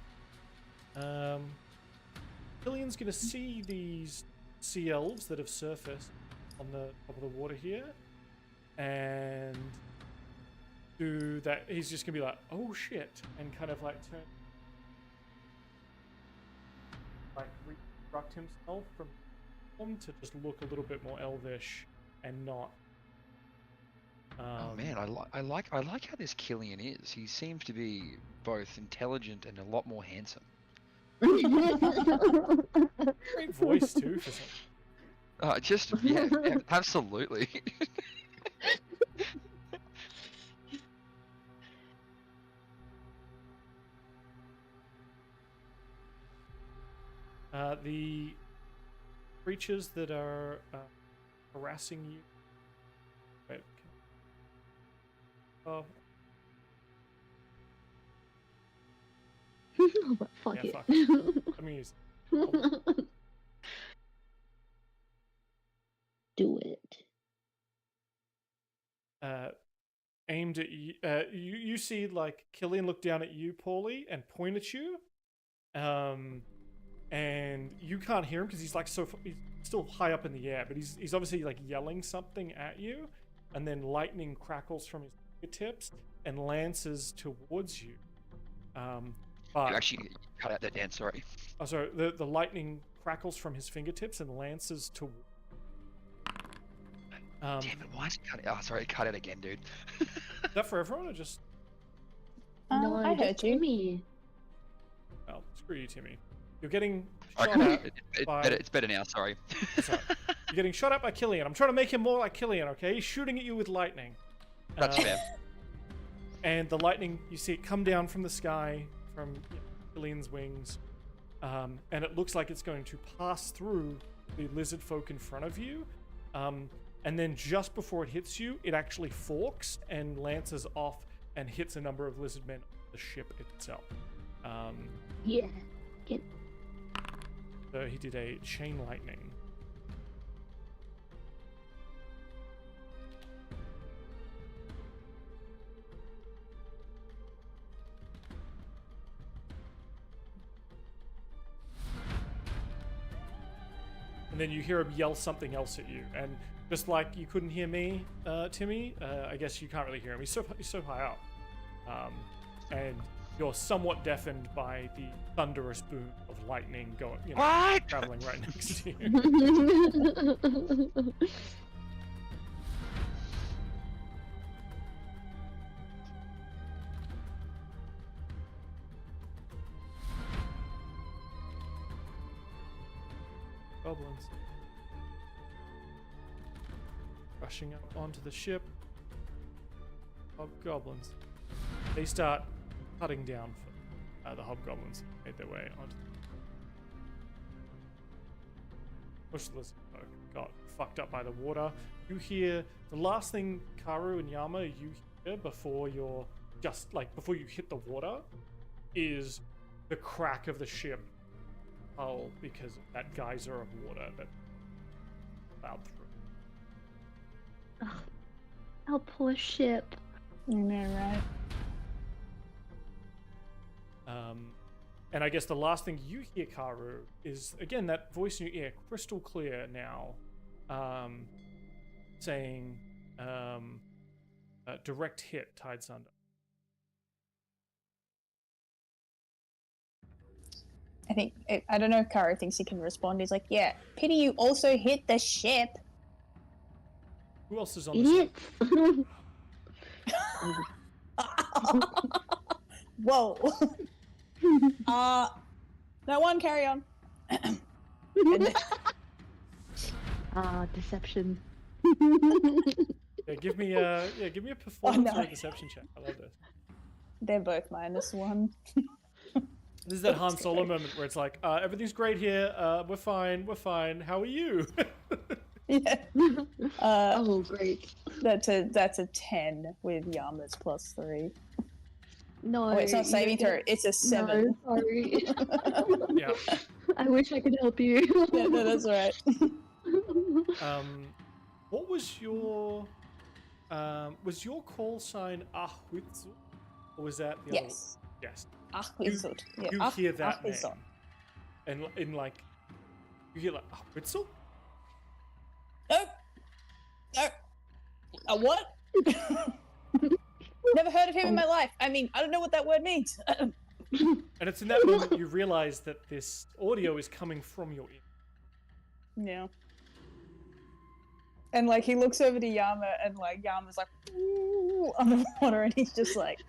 Killian's gonna see these sea elves that have surfaced on the top of the water here, and do that. He's just gonna be like, "Oh shit," and kind of like turn, like reconstruct himself from them to just look a little bit more elvish and not.
Oh man, I like how this Killian is. He seems to be both intelligent and a lot more handsome.
Great voice too for some.
Yeah, absolutely.
The creatures that are harassing you. Wait. Oh.
But fuck
Yeah,
it.
fuck it. Let me use it.
Do it.
Aimed at you. You see like Killian look down at you, Pauly, and point at you. And you can't hear him because he's like he's still high up in the air, but he's obviously like yelling something at you, and then lightning crackles from his fingertips and lances towards you. But
You actually cut out that Dan, sorry.
oh, sorry. The lightning crackles from his fingertips and lances towards.
Damn it, why is it cut out? Oh, sorry, it cut out again, dude.
Is that for everyone or just?
No,
I heard you.
Timmy.
Oh, screw you, Timmy. You're getting
Alright,
shot
cool.
at by.
It's better now, sorry.
Sorry. You're getting shot at by Killian. I'm trying to make him more like Killian, okay? He's shooting at you with lightning.
That's fair.
And the lightning, you see it come down from the sky, from Killian's wings, and it looks like it's going to pass through the lizard folk in front of you. And then just before it hits you, it actually forks and lances off and hits a number of lizard men on the ship itself.
Yeah. Get.
So he did a chain lightning. And then you hear him yell something else at you. And just like you couldn't hear me, Timmy, I guess you can't really hear him. He's so high up. And you're somewhat deafened by the thunderous boom of lightning going, traveling right next to you. Goblins rushing up onto the ship. Hobgoblins. They start cutting down for the hobgoblins. Made their way onto. Push the lizard folk got fucked up by the water. You hear the last thing Karu and Yama you hear before you're just like before you hit the water is the crack of the ship hull because of that geyser of water that plowed through.
Our poor ship.
I know, right?
And I guess the last thing you hear, Karu, is again that voice in your ear, crystal clear now, saying, "Direct hit, Tide Sunder."
I don't know if Karu thinks he can respond. He's like, "Yeah, pity you also hit the ship."
Who else is on the ship?
Idiots.
Whoa. No one, carry on.
Deception.
Yeah, give me a performance or a deception check. I love this.
They're both -1.
This is that Han Solo moment where it's like, everything's great here. We're fine. How are you?
Yeah.
Oh, great.
That's a 10 with Yama's +3.
No,
Oh, it's not saving throw. It's a 7.
No, sorry.
Yeah.
I wish I could help you.
Yeah, no, that's all right.
What was your call sign Ahwitsu? Or was that the
Yes.
other? Yes.
Achwizut.
You hear that name, and in like, you hear like Ahwitsu?
No. A what? Never heard of him in my life. I mean, I don't know what that word means.
And it's in that moment you realize that this audio is coming from your ear.
Yeah. And like he looks over to Yama, and like Yama's like "Ooh," on the water, and he's just like.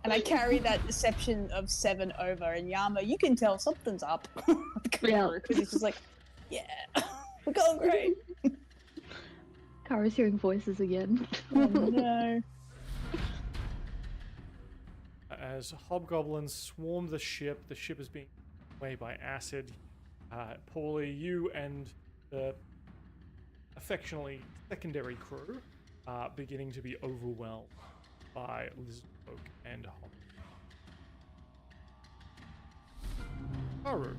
And I carry that deception of 7 over, and Yama, you can tell something's up.
Yeah.
Because he's just like, yeah, we're going great.
Karu's hearing voices again.
Oh, no.
As hobgoblins swarm the ship is being taken away by acid. Pauly, you and the affectionately secondary crew are beginning to be overwhelmed by lizardfolk and Karu.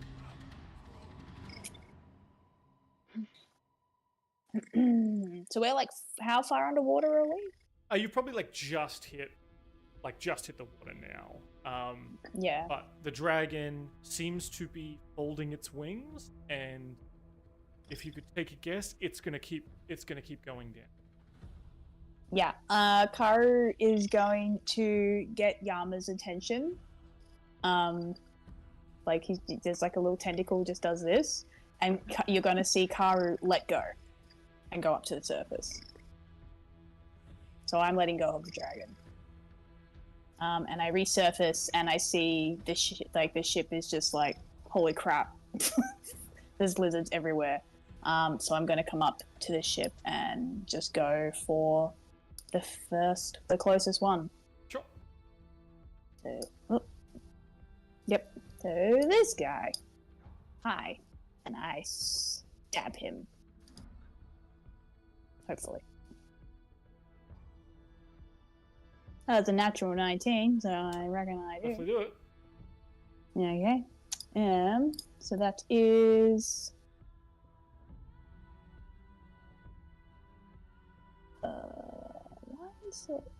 So we're like, how far underwater are we?
You probably just hit the water now.
Yeah.
But the dragon seems to be folding its wings, and if you could take a guess, it's gonna keep going down.
Yeah. Karu is going to get Yama's attention. Like there's like a little tentacle just does this, and you're gonna see Karu let go and go up to the surface. So I'm letting go of the dragon. And I resurface, and I see the ship is just like, holy crap, there's lizards everywhere. So I'm going to come up to the ship and just go for the closest one.
Sure.
So, yep. So this guy. Hi. And I stab him. Hopefully. That's a natural 19, so I reckon I do.
Definitely do it.
Okay. So that is... why is it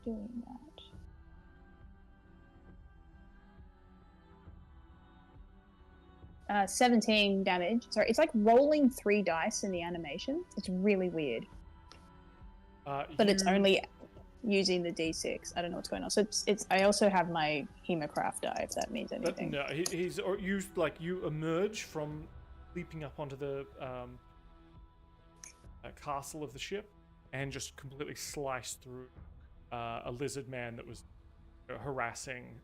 doing that? 17 damage. Sorry, it's like rolling 3 dice in the animation. It's really weird. But it's only using the d6. I don't know what's going on. So it's. I also have my hemocraft die, if that means anything.
No, he's used you emerge from leaping up onto the castle of the ship, and just completely slice through a lizard man that was harassing.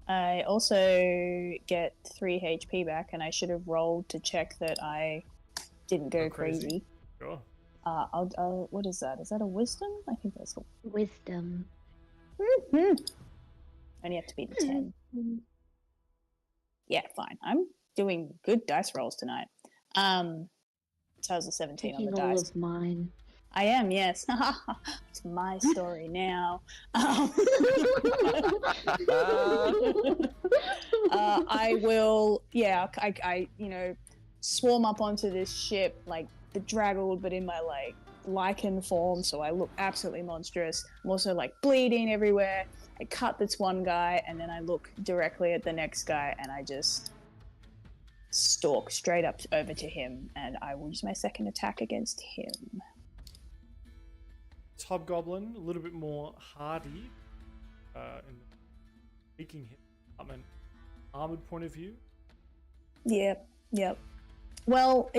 I also get 3 HP back, and I should have rolled to check that I didn't go crazy.
Sure.
I'll what is that? Is that a wisdom? I think that's a
Wisdom.
Only have to be the 10. Yeah, fine. I'm doing good dice rolls tonight. So I was a 17 on the
all
dice.
of mine.
I am, yes. It's my story now. I will, I swarm up onto this ship, like bedraggled, but in my like lichen form, so I look absolutely monstrous. I'm also like bleeding everywhere. I cut this one guy, and then I look directly at the next guy, and I just stalk straight up over to him, and I will use my second attack against him.
This hobgoblin, a little bit more hardy in speaking him armored point of view.
Yep. Well,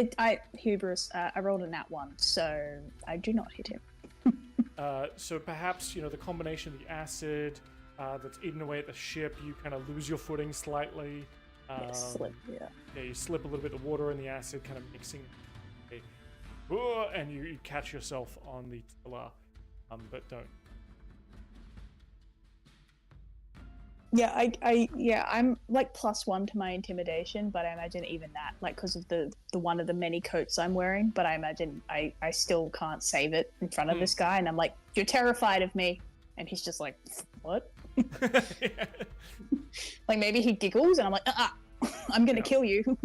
hubris. I rolled a nat 1, so I do not hit him.
So perhaps the combination of the acid that's eaten away at the ship, you kind of lose your footing slightly.
Slip. Yeah.
Yeah, you slip a little bit of water in the acid, kind of mixing. and you catch yourself on the tiller, but don't.
Yeah, I'm like +1 to my intimidation, but I imagine even that, like, because of the one of the many coats I'm wearing, but I imagine I still can't save it in front of this guy, and I'm like, you're terrified of me, and he's just like, what?
Yeah.
Like maybe he giggles, and I'm like, I'm gonna kill you.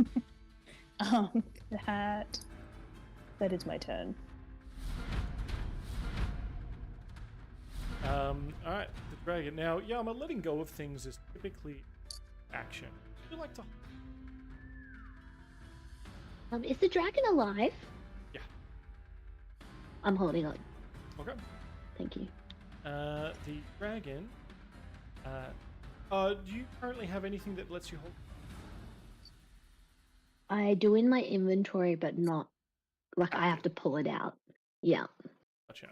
That is my turn.
All right, the dragon. Now, Yama, letting go of things is typically action. Would you like to?
Is the dragon alive?
Yeah.
I'm holding on.
Okay.
Thank you.
The dragon. Do you currently have anything that lets you hold?
I do in my inventory, but not like I have to pull it out. Yeah.
Gotcha.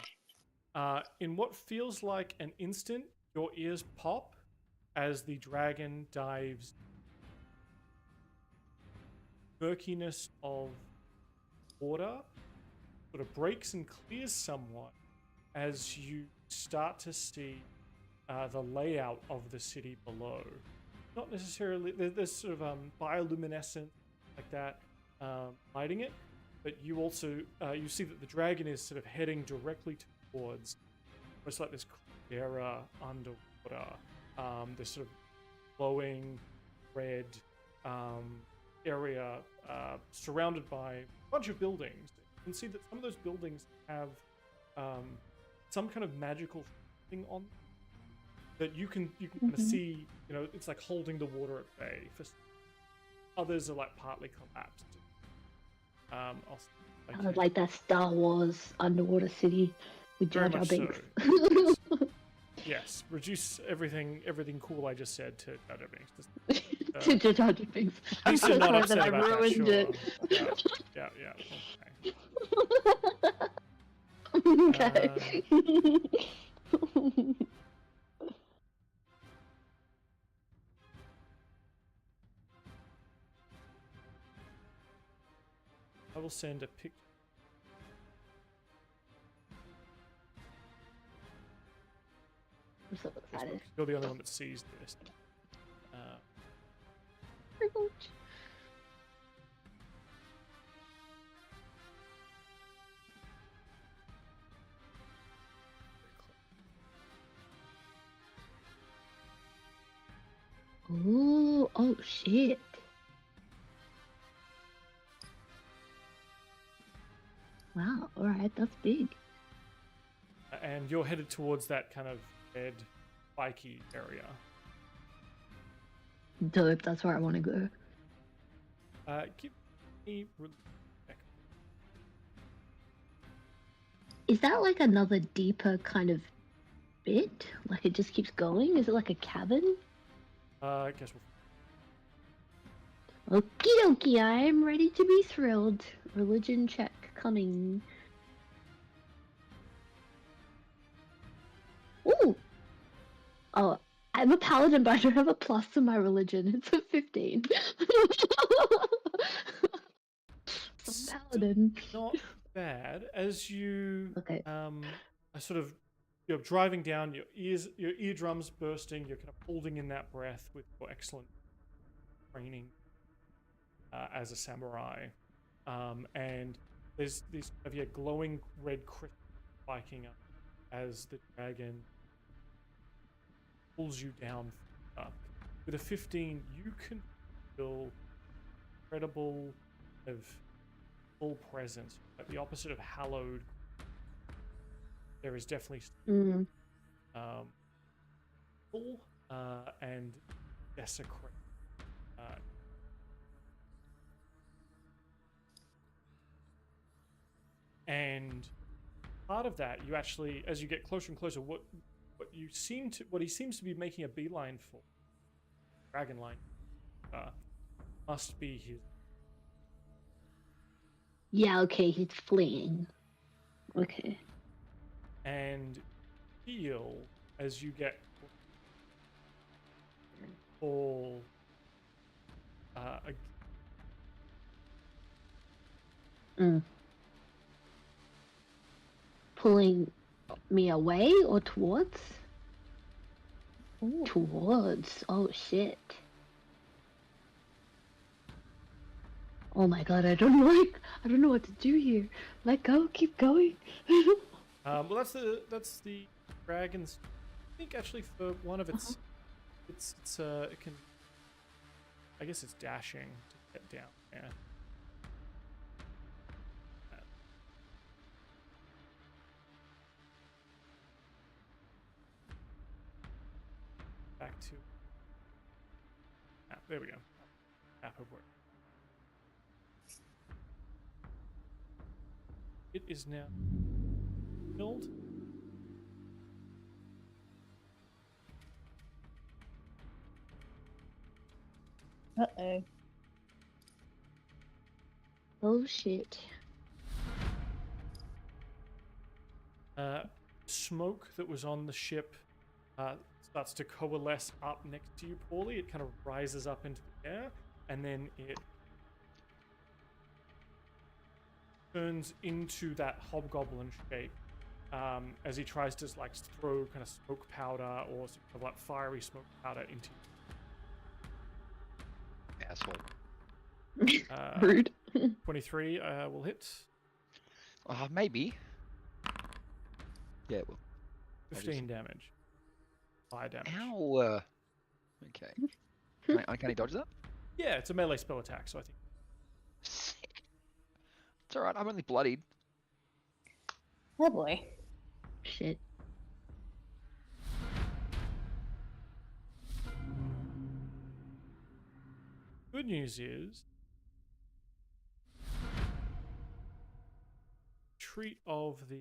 In what feels like an instant, your ears pop as the dragon dives. Murkiness of water sort of breaks and clears somewhat as you start to see the layout of the city below. Not necessarily, there's sort of bioluminescent like that lighting it, but you also you see that the dragon is sort of heading directly towards almost like this caldera underwater, this sort of glowing red area surrounded by a bunch of buildings. You can see that some of those buildings have some kind of magical thing on them that you can kind of see. You know, it's like holding the water at bay. For others are like partly collapsed.
Like that Star Wars underwater city with Jar Jar Binks.
So. Yes, reduce everything cool I just said to Jar Jar Binks.
To Jar Jar Binks. I'm so sorry that I ruined it.
Yeah.
Okay.
I will send a picture.
I'm so excited.
You're the only one that sees this.
Ooh, oh shit. Wow, alright, that's big.
And you're headed towards that kind of red, spiky area.
Dope, that's where I want to go.
Give me...
Is that like another deeper kind of bit? Like it just keeps going? Is it like a cavern?
I guess
Okie dokie, I'm ready to be thrilled. Religion check coming. Ooh! Oh, I'm a paladin, but I don't have a plus to my religion. It's a 15. I'm a paladin.
not bad. As you
Okay.
are sort of you're driving down, your eardrums bursting, you're kind of holding in that breath with your excellent training as a samurai. And there's these kind of glowing red crystals spiking up as the dragon pulls you down. With a 15, you can feel incredible of full presence, like the opposite of hallowed. There is definitely full and desecrate. And part of that, you actually, as you get closer and closer, what he seems to be making a beeline for, dragon line, must be his.
Yeah, okay, he's fleeing. Okay.
And feel as you get all
pulling me away or towards?
Ooh.
Towards. Oh shit. Oh my god, I don't know what to do here. Let go, keep going.
Well, that's the dragon's. I think actually for one of its, it can. I guess it's dashing to get down there. Back to. There we go. Map of work. It is now filled.
Uh-oh.
Oh shit.
Smoke that was on the ship starts to coalesce up next to you, Pauly. It kind of rises up into the air, and then it turns into that hobgoblin shape as he tries to like throw kind of smoke powder or some kind of like fiery smoke powder into you.
Asshole.
Rude.
23 will hit.
Maybe. Yeah, well.
15 damage. Fire damage.
Ow! Okay. Can he dodge that?
Yeah, it's a melee spell attack, so I think.
Sick. It's alright, I'm only bloodied.
Oh boy.
Shit.
Good news is, treat of the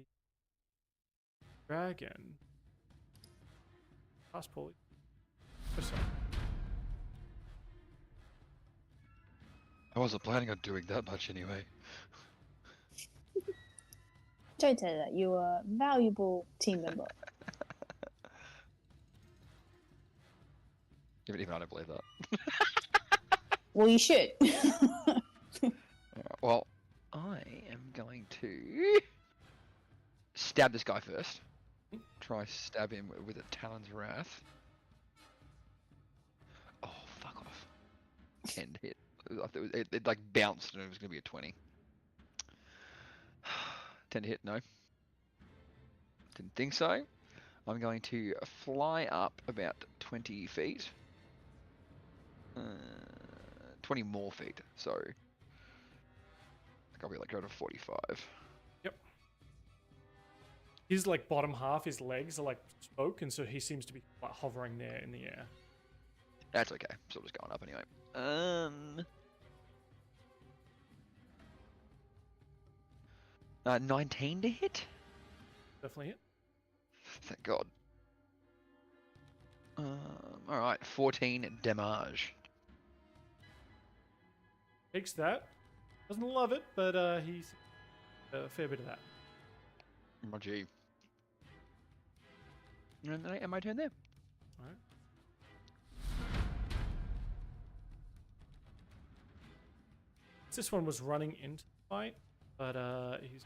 dragon. Pass Pauly.
I wasn't planning on doing that much anyway.
Don't say that. You are a valuable team member.
Even I don't believe that.
Well, you should.
Well, I am going to stab this guy first. Try stab him with a Talon's Wrath. Oh, fuck off. 10 to hit. It like bounced and it was going to be a 20. 10 to hit, no. Didn't think so. I'm going to fly up about 20 feet. 20 more feet, so I think I'll be like go to 45.
Yep. His like bottom half, his legs are like smoke, and so he seems to be like hovering there in the air.
That's okay. So just going up anyway. 19 to hit.
Definitely hit.
Thank God. All right, 14 damage.
Takes that. Doesn't love it, but he's a fair bit of that.
My G. And my turn there.
All right. This one was running into the fight, but he's.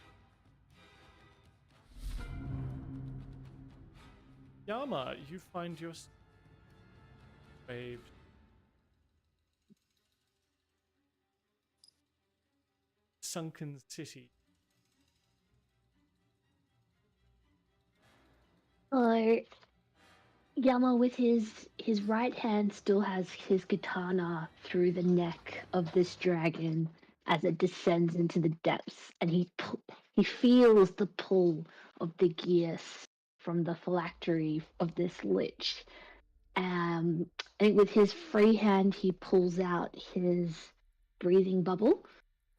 Yama, you find your wave. Sunken city.
Yama with his right hand still has his katana through the neck of this dragon as it descends into the depths, and he feels the pull of the gears from the phylactery of this lich. And with his free hand, he pulls out his breathing bubble,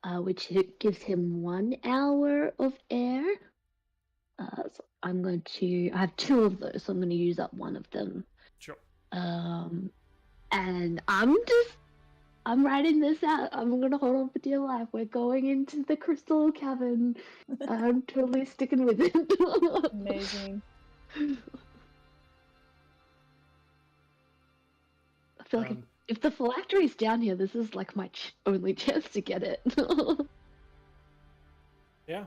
which gives him 1 hour of air. So I have 2 of those, so I'm going to use up 1 of them.
Sure.
And I'm writing this out. I'm going to hold on for dear life. We're going into the crystal cavern. I'm totally sticking with it.
Amazing.
I feel like if the phylactery's down here, this is like my only chance to get it.
Yeah.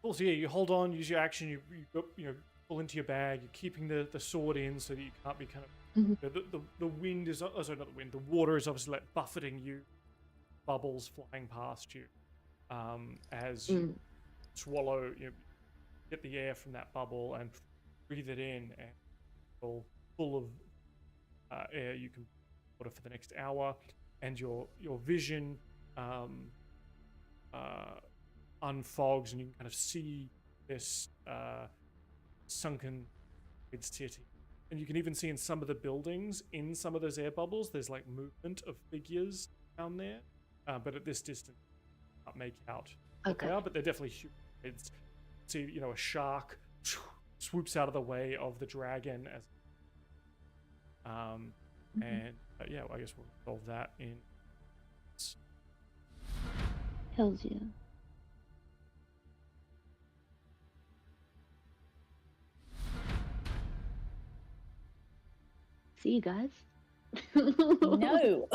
Cool. So yeah, you hold on, use your action. You pull into your bag. You're keeping the sword in so that you can't be kind of. The wind is sorry, not the wind. The water is obviously like buffeting you. Bubbles flying past you as you swallow. You get the air from that bubble and breathe it in, and full of air. You can water for the next hour, and your vision unfogs, and you can kind of see this sunken city. And you can even see in some of the buildings, in some of those air bubbles, there's like movement of figures down there. But at this distance, you can't make out what they are, but they're definitely huge. See, a shark swoops out of the way of the dragon as and yeah, well, I guess we'll solve that in
Hells yeah. See you guys.
No.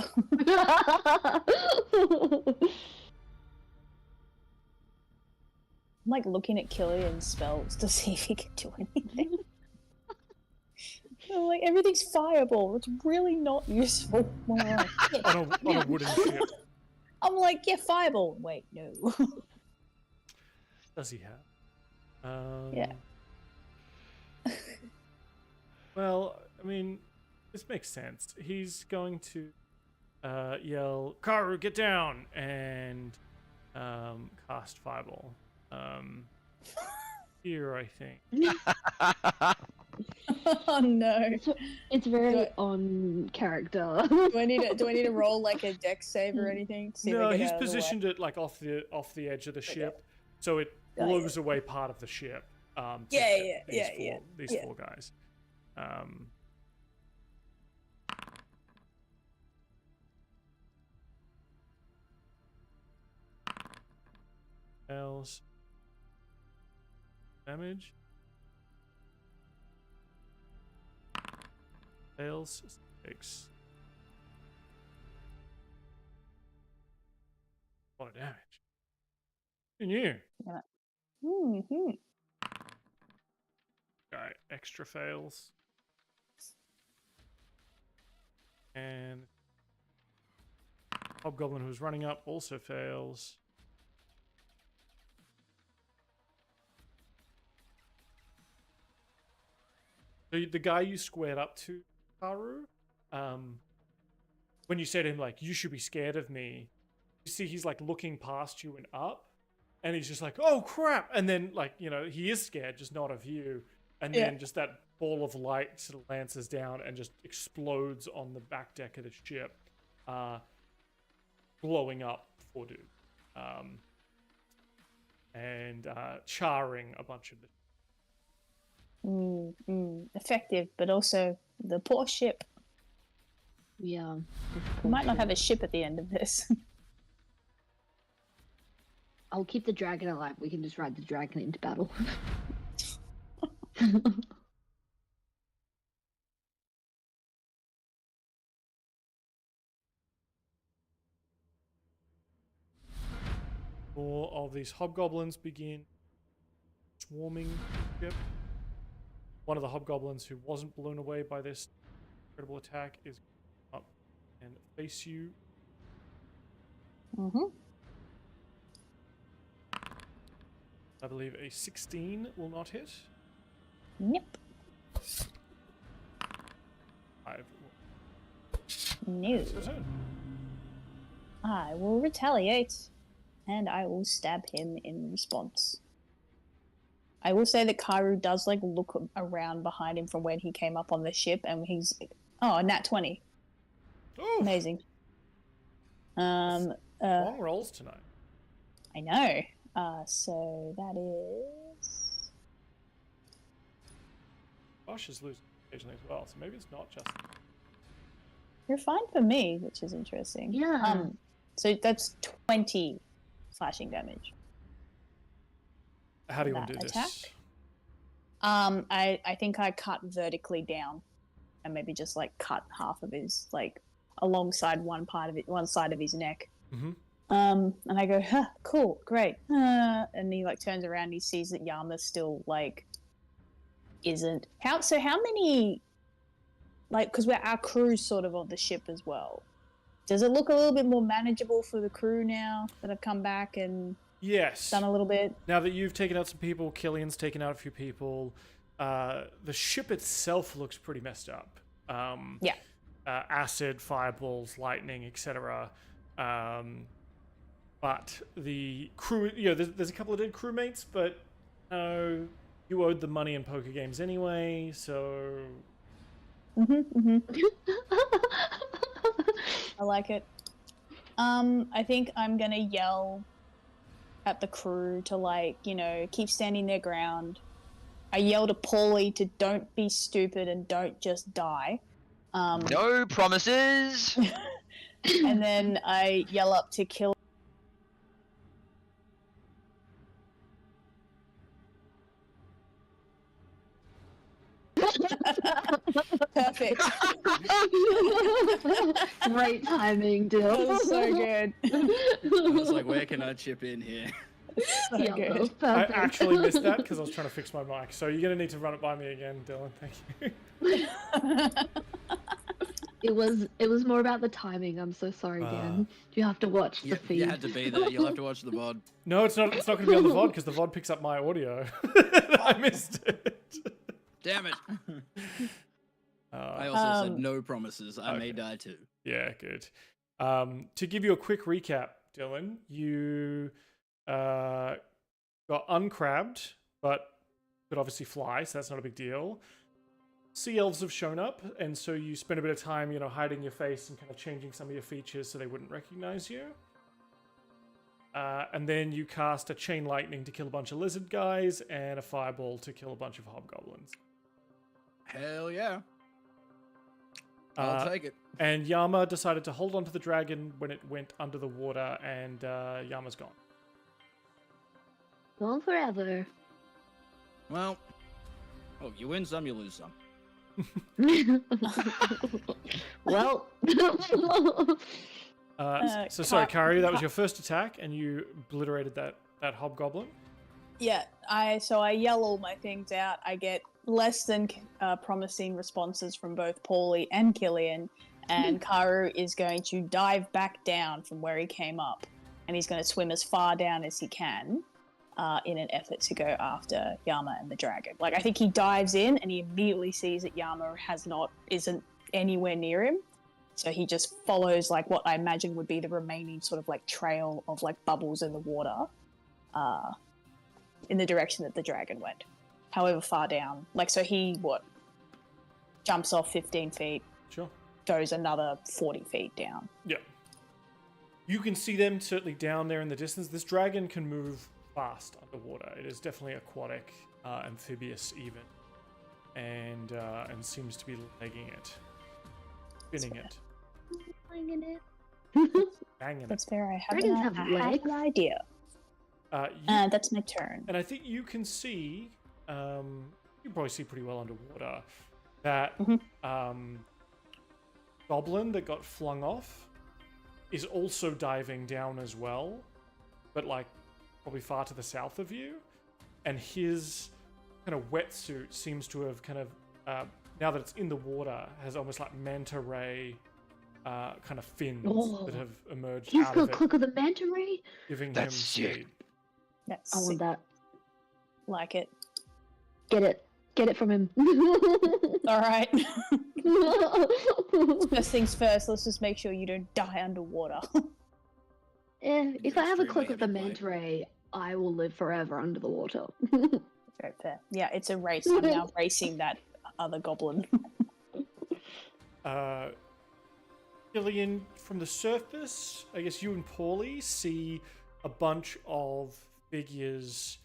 I'm like looking at Killian's spells to see if he can do anything. I'm like, everything's fireball. It's really not useful. Like, yeah.
on a wooden ship.
I'm like, yeah, fireball. Wait, no.
Does he have?
Yeah.
Well, I mean, this makes sense. He's going to yell, "Karu, get down!" and cast fireball. Here, I think.
Oh no!
It's very on character.
Do I need to roll like a dex save or anything? To see
No,
if I get
he's
out of the way?
positioned it like off the edge of the ship, so it
Oh,
blows away part of the ship. These four guys. Else damage. Fails 6. A lot of damage. Who knew?
Yeah. Mm-hmm.
Guy extra fails. And hobgoblin who's running up also fails. The guy you squared up to, Karu, when you said to him, like, you should be scared of me, you see he's, like, looking past you and up, and he's just like, oh, crap! And then, like, he is scared, just not of you. And then just that ball of light sort of lances down and just explodes on the back deck of the ship, blowing up 4 dudes. And charring a bunch of the
Effective, but also the poor ship.
Yeah.
We might not have a ship at the end of this.
I'll keep the dragon alive. We can just ride the dragon into battle.
More of these hobgoblins begin swarming the ship. One of the hobgoblins who wasn't blown away by this incredible attack is up and face you. I believe a 16 will not hit.
Yep.
5.
No. I will retaliate, and I will stab him in response. I will say that Karu does like look around behind him from when he came up on the ship, and he's nat 20.
Oof.
Amazing.
Long rolls tonight.
I know. So that is.
Bosch is losing occasionally as well, so maybe it's not just.
You're fine for me, which is interesting.
Yeah.
So that's 20 slashing damage.
How do you want to do
attack?
this?
I think I cut vertically down, and maybe just like cut half of his alongside one side of his neck. And I go, huh, cool, great. And he like turns around and he sees that Yama still like isn't. How many, like, because our crew's sort of on the ship as well. Does it look a little bit more manageable for the crew now that have come back and done a little bit?
Now that you've taken out some people, Killian's taken out a few people, the ship itself looks pretty messed up.
Yeah.
Acid, fireballs, lightning, etc. But the crew, there's a couple of dead crewmates, but you owed the money in poker games anyway, so...
I like it. I think I'm gonna yell at the crew to, like, keep standing their ground. I yell to Pauly to don't be stupid and don't just die.
No promises!
And then I yell up to Killian. Perfect.
Great timing, Dill.
That was so good.
I was like, where can I chip in here?
So
Yeah,
good.
that was
I
perfect.
actually missed that because I was trying to fix my mic. So you're going to need to run it by me again, Dylan. Thank you.
It was more about the timing. I'm so sorry, Dan. You have to watch the feed.
You had to be there. You'll have to watch the VOD.
No, it's not. It's not going to be on the VOD because the VOD picks up my audio. I missed it.
Damn it. I also said no promises. I may die too.
Yeah, good. To give you a quick recap, Dylan, you got uncrabbed, but could obviously fly, so that's not a big deal. Sea elves have shown up, and so you spend a bit of time, hiding your face and kind of changing some of your features so they wouldn't recognize you. And then you cast a chain lightning to kill a bunch of lizard guys and a fireball to kill a bunch of hobgoblins.
Hell yeah. I'll take it.
And Yama decided to hold on to the dragon when it went under the water, and Yama's gone.
Gone forever.
Well, you win some, you lose some.
Well.
So sorry, Karu, that was your first attack, and you obliterated that hobgoblin.
Yeah, I yell all my things out. I get less than promising responses from both Pauly and Killian, and Karu is going to dive back down from where he came up, and he's going to swim as far down as he can in an effort to go after Yama and the dragon. Like, I think he dives in and he immediately sees that Yama isn't anywhere near him, so he just follows like what I imagine would be the remaining sort of like trail of like bubbles in the water in the direction that the dragon went. However far down. Like, so he, jumps off 15 feet.
Sure.
Goes another 40 feet down.
Yeah. You can see them certainly down there in the distance. This dragon can move fast underwater. It is definitely aquatic, amphibious even, and seems to be legging it. Spinning it.
Banging it.
Banging
That's
it.
fair. I
Dragons
have
have
an
legs.
idea. That's my turn.
And I think you can see, you can probably see pretty well underwater, that goblin that got flung off is also diving down as well, but like probably far to the south of you. And his kind of wetsuit seems to have kind of, now that it's in the water, has almost like manta ray kind of fins that have emerged
He's
out
got
of
a
it,
cloak of the manta ray.
giving
That's
him
sick.
speed.
That's
I want that.
like it.
Get it from him.
All right. First things first, let's just make sure you don't die underwater.
If I have a
Extremely
cloak of the
heavy blade.
manta ray, I will live forever under the water.
Very fair. Yeah, it's a race. I'm now racing that other goblin.
Cillian, from the surface, I guess you and Pauly see a bunch of figures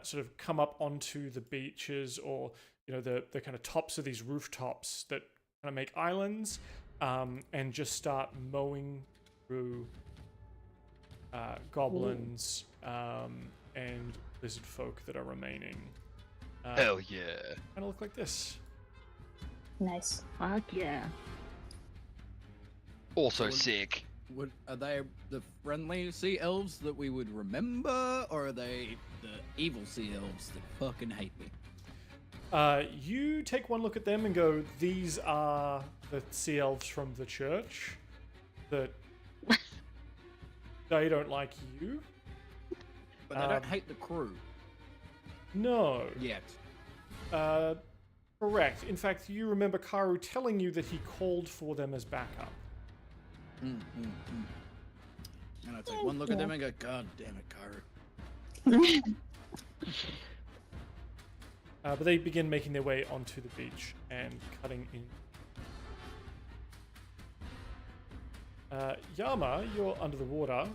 sort of come up onto the beaches, or the kind of tops of these rooftops that kind of make islands, and just start mowing through goblins and lizard folk that are remaining.
Hell yeah.
Kind of look like this.
Nice.
Fuck yeah.
Also sick.
Are they the friendly sea elves that we would remember, or are they the evil sea elves that fucking hate me?
You take one look at them and go, these are the sea elves from the church that they don't like you.
But they don't hate the crew.
No.
Yet.
Correct. In fact, you remember Karu telling you that he called for them as backup.
And I take one look at them and go, God damn it, Karu.
But they begin making their way onto the beach and cutting in. Yama, you're under the water,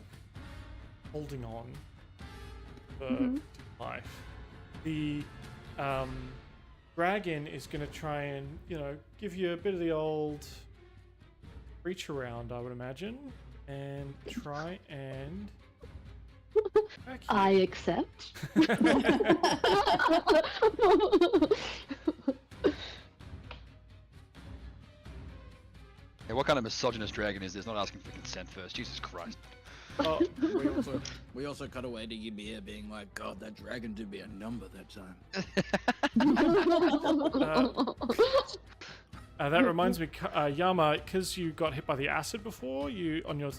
holding on for life. The dragon is going to try and, give you a bit of the old reach around, I would imagine, and try and
I accept.
Yeah, what kind of misogynist dragon is this? Not asking for consent first. Jesus Christ.
Oh,
we also cut away to Ymir being like, God, that dragon did me a number that time.
That reminds me, Yama, because you got hit by the acid before, on your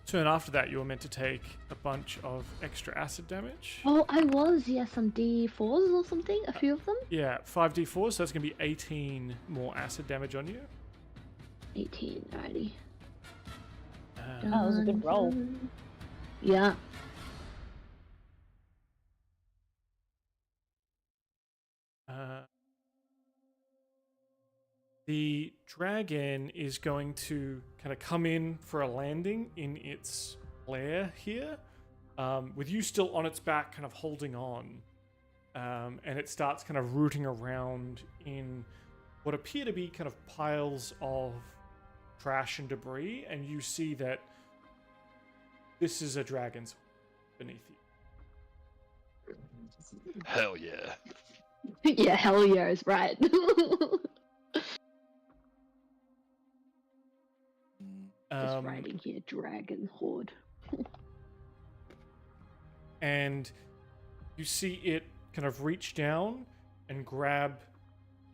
turn after that, you were meant to take a bunch of extra acid damage.
Oh, I was, some D4s or something, a few of them.
Yeah, 5d4, so that's going to be 18 more acid damage on you.
18, alrighty.
That was a good roll.
Yeah.
The dragon is going to kind of come in for a landing in its lair here, with you still on its back, kind of holding on. And it starts kind of rooting around in what appear to be kind of piles of trash and debris, and you see that this is a dragon's beneath you.
Hell yeah.
Yeah, hell yeah is right. Just riding here, dragon horde.
And you see it kind of reach down and grab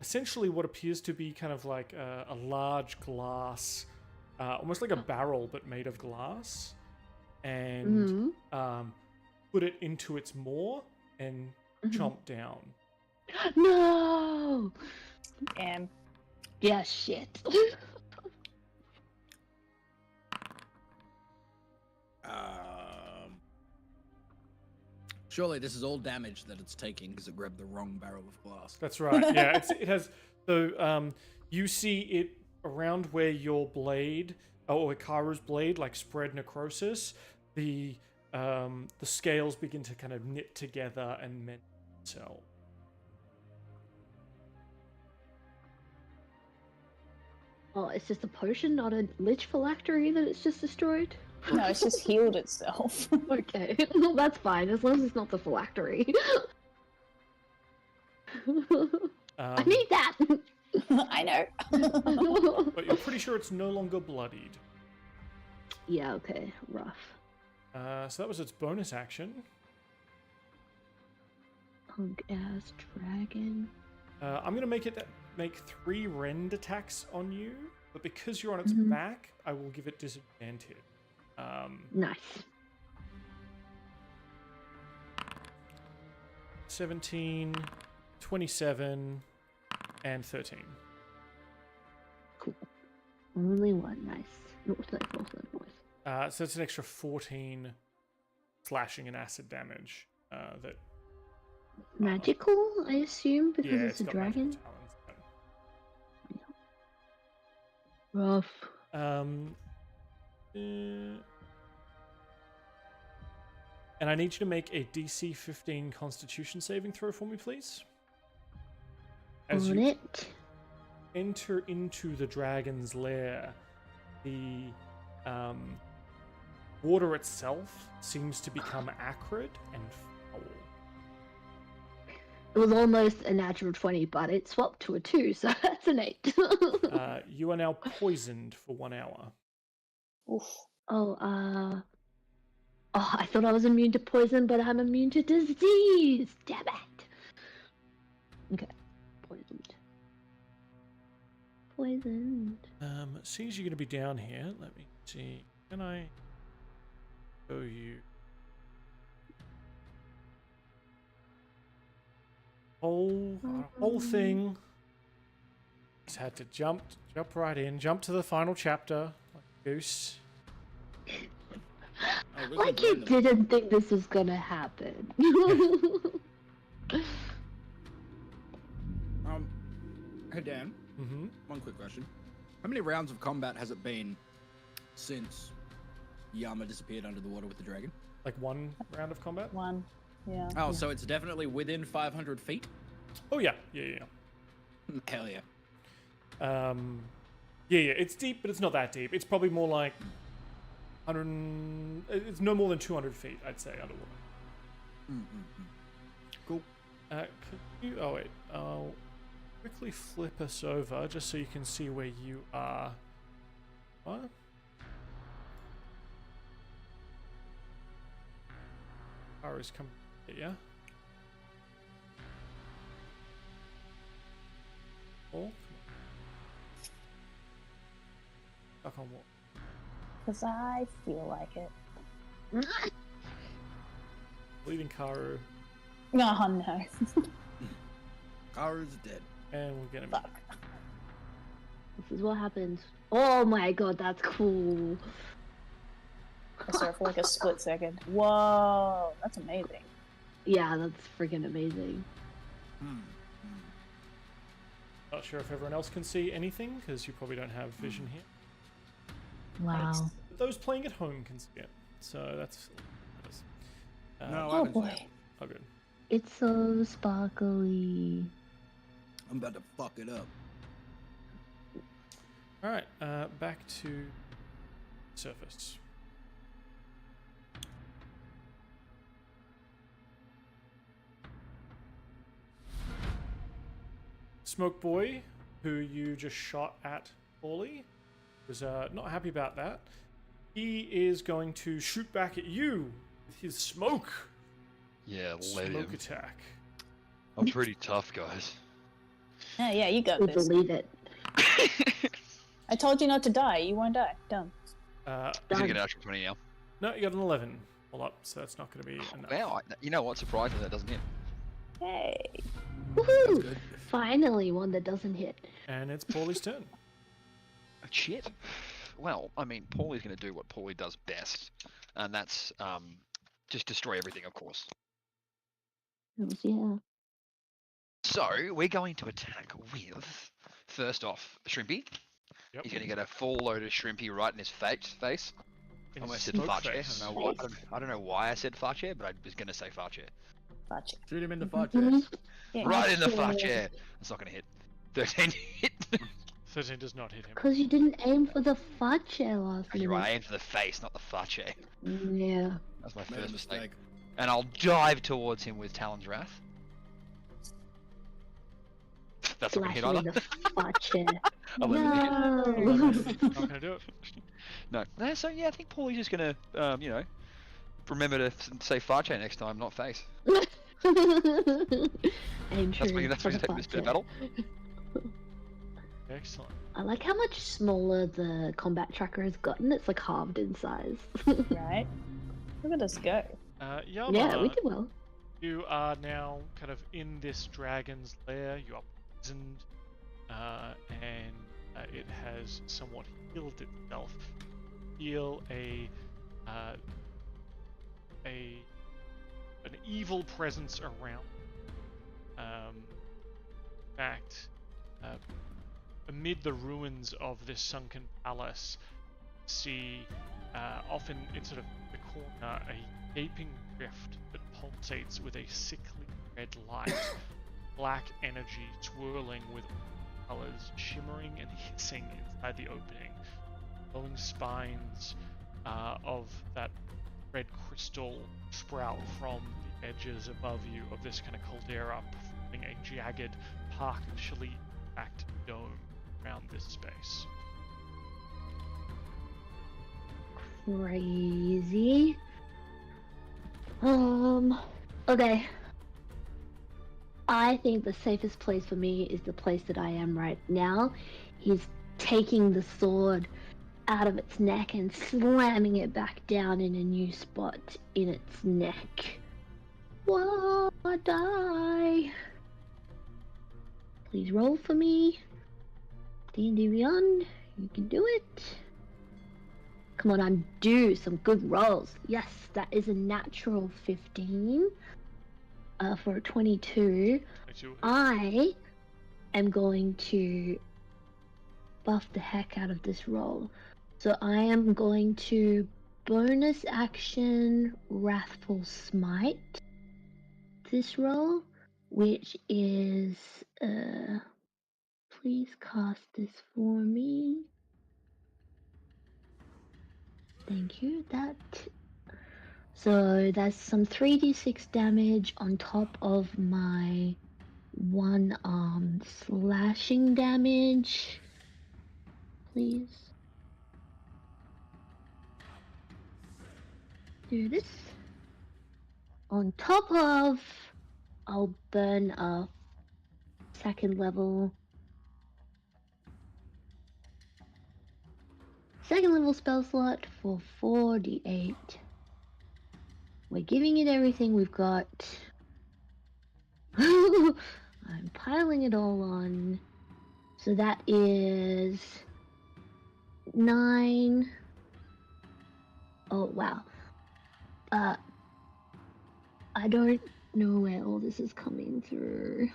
essentially what appears to be kind of like a large glass, almost like a barrel but made of glass, and put it into its maw and chomp down.
No!
Damn.
Yeah, shit.
Surely this is all damage that it's taking because it grabbed the wrong barrel of glass.
That's right. Yeah, it has. So you see it around where your blade, or Karu's blade, like spread necrosis. The scales begin to kind of knit together and mend itself.
Oh, it's just a potion, not a lich phylactery that it's just destroyed?
No, it's just healed itself.
Okay, well that's fine, as long as it's not the phylactery. I need that!
I know.
But you're pretty sure it's no longer bloodied.
Yeah, okay, rough.
So that was its bonus action.
Punk ass dragon.
I'm gonna make 3 rend attacks on you, but because you're on its back, I will give it disadvantage.
Nice.
17, 27, and 13.
Cool. Only one, nice.
So it's an extra 14 slashing and acid damage. That
magical, I assume, because
yeah,
it's a
got
dragon.
Talents,
Rough.
And I need you to make a DC 15 Constitution saving throw for me, please. As you enter into the dragon's lair, the water itself seems to become acrid and foul.
It was almost a natural 20, but it swapped to a 2, so that's an 8.
You are now poisoned for 1 hour.
Oof.
Oh, oh, I thought I was immune to poison, but I'm immune to disease. Damn it. Okay, poisoned. Poisoned.
Seeing as you're going to be down here, let me see. Can I show you? Whole thing. Just had to jump right in, jump to the final chapter, like a goose.
Like you didn't think this was gonna happen.
Hey Dan.
Mm-hmm.
One quick question. How many rounds of combat has it been since Yama disappeared under the water with the dragon?
Like one round of combat?
One. Yeah.
Oh, so it's definitely within 500 feet?
Oh yeah. Yeah.
Hell yeah.
Yeah, it's deep, but it's not that deep. It's probably more like 100. It's no more than 200 feet, I'd say, underwater.
Cool.
Could you? Oh wait, I'll quickly flip us over just so you can see where you are. What? Karu's come here. Oh. Stuck on what?
Because I feel like it.
Leaving Karu,
Oh no.
Karu's dead.
and we're gonna
Fuck.
This is what happens. Oh my god, that's cool.
I saw it for like a split second. Whoa, that's amazing.
Yeah, that's freaking amazing.
Not sure if everyone else can see anything because you probably don't have vision here.
Wow.
But those playing at home can see it, so that's.
No, I
Oh
haven't seen
boy.
it.
Oh, good.
It's so sparkly.
I'm about to fuck it up.
All right, back to surface. Smoke Boy, who you just shot at Pauly, was not happy about that. He is going to shoot back at you with his smoke.
Yeah, let
Smoke
him.
attack.
I'm pretty tough, guys.
Yeah, you got
We
this.
believe it.
I told you not to die. You won't die. Done.
He's gonna get an actual 20 now.
No, you got an 11. All up, so that's not going to be enough.
Wow, you know what? Surprisingly, that doesn't hit.
Hey.
Woohoo!
Good.
Finally, one that doesn't hit.
And it's Pauly's turn.
Shit. Well, I mean, Pauly's gonna do what Pauly does best, and that's just destroy everything, of course.
Yeah.
So we're going to attack with, first off, Shrimpy.
Yep.
He's going to get a full load of Shrimpy right in his face. I
In
almost
his
said
smoke
Farche.
face.
I don't know why I said Farche, but I was going to say Farche.
Gotcha.
Shoot him in the fart
Mhm.
chest.
Yeah,
Right in the
gotcha.
Farche. It's not going to hit. 13 hit.
13 does not hit him.
Because you didn't aim for the fudge chair last
You're right, I
minute.
aimed for the face, not the Farche.
Yeah.
That's my
Made a
first mistake.
mistake.
And I'll dive towards him with Talon's Wrath. That's not going to hit
Slash
either.
you the fudge chair.
11 hit.
No.
Not going to do it.
No. So yeah, I think Pauly's just gonna, remember to say Farche next time, not face.
Aim
That's
true
me. That's
for
me
the
taking this
fudge
bit of
chair.
battle.
Excellent.
I like how much smaller the combat tracker has gotten. It's like halved in size.
Right? Look at us go.
Yama,
Yeah, we did well.
you are now kind of in this dragon's lair. You are poisoned, and it has somewhat healed itself. Feel an evil presence around. In fact, amid the ruins of this sunken palace, see often in sort of the corner a gaping rift that pulsates with a sickly red light, black energy swirling with colors shimmering and hissing inside the opening, glowing spines of that red crystal sprout from the edges above you of this kind of caldera, forming a jagged, partially cracked dome around this space.
crazy. Okay. I think the safest place for me is the place that I am right now. He's taking the sword out of its neck and slamming it back down in a new spot in its neck. Whoa, die. Please roll for me. D&D Beyond, you can do it. Come on, I'm due some good rolls. Yes, that is a natural 15 for a 22. I am going to buff the heck out of this roll. So I am going to bonus action Wrathful Smite this roll, which is please cast this for me. Thank you. So that's some 3d6 damage on top of my one slashing damage. Please do this. On top of, I'll burn a second level spell slot for 4d8. We're giving it everything we've got. I'm piling it all on. So that is 9. Oh, wow. I don't know where all this is coming through.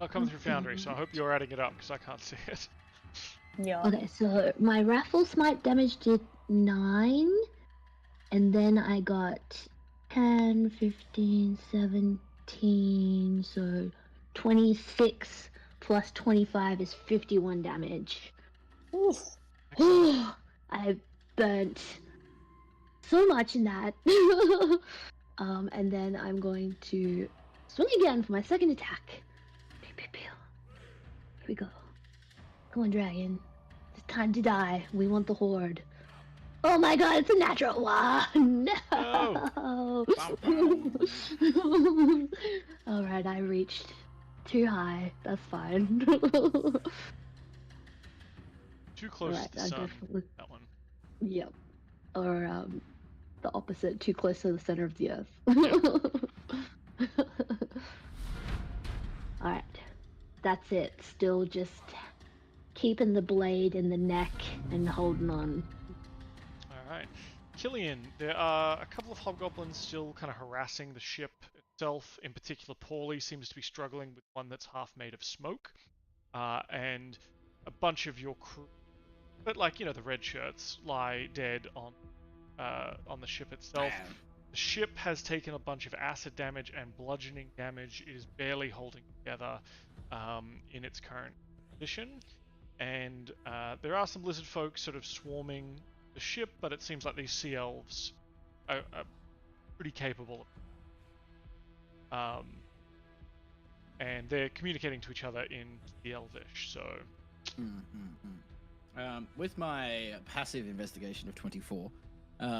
I'll come through Foundry, so I hope you're adding it up, because I can't see it.
Yeah.
Okay, so my Raffle Smite damage did 9, and then I got 10, 15, 17, so 26 plus 25 is 51 damage.
Oof.
I burnt so much in that. And then I'm going to swing again for my second attack. Pew, pew, pew. Here we go. Come on, dragon. It's time to die. We want the horde. Oh my god, it's a natural one! No! Alright, I reached too high. That's fine.
Too close to the sun. That one.
Yep. Or, the opposite, too close to the center of the earth.
Yep.
Alright. That's it. Still just keeping the blade in the neck and holding on.
Alright. Killian, there are a couple of hobgoblins still kind of harassing the ship itself. In particular, Pauly seems to be struggling with one that's half made of smoke. And a bunch of your crew, but like, the red shirts, lie dead on the ship itself. The ship has taken a bunch of acid damage and bludgeoning damage. It is barely holding together in its current condition. And there are some lizardfolk sort of swarming the ship, but it seems like these sea elves are pretty capable. And they're communicating to each other in the Elvish, so...
With my passive investigation of 24,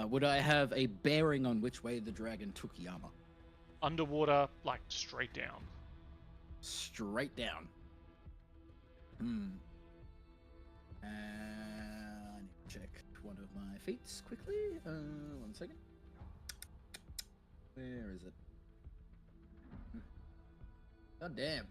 would I have a bearing on which way the dragon took Yama?
Underwater, like straight down.
Straight down. I need to check one of my feats quickly. 1 second. Where is it? God damn.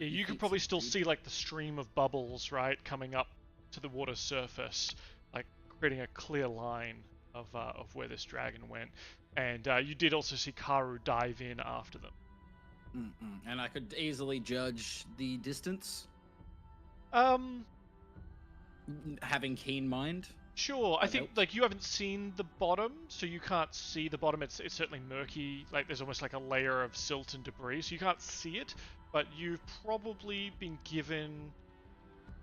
Yeah, you can probably still see like the stream of bubbles, right, coming up to the water's surface, like creating a clear line of where this dragon went. And you did also see Karu dive in after them.
And I could easily judge the distance. Having keen mind.
Sure, I think like you haven't seen the bottom, so you can't see the bottom. It's certainly murky. Like there's almost like a layer of silt and debris, so you can't see it. But you've probably been given.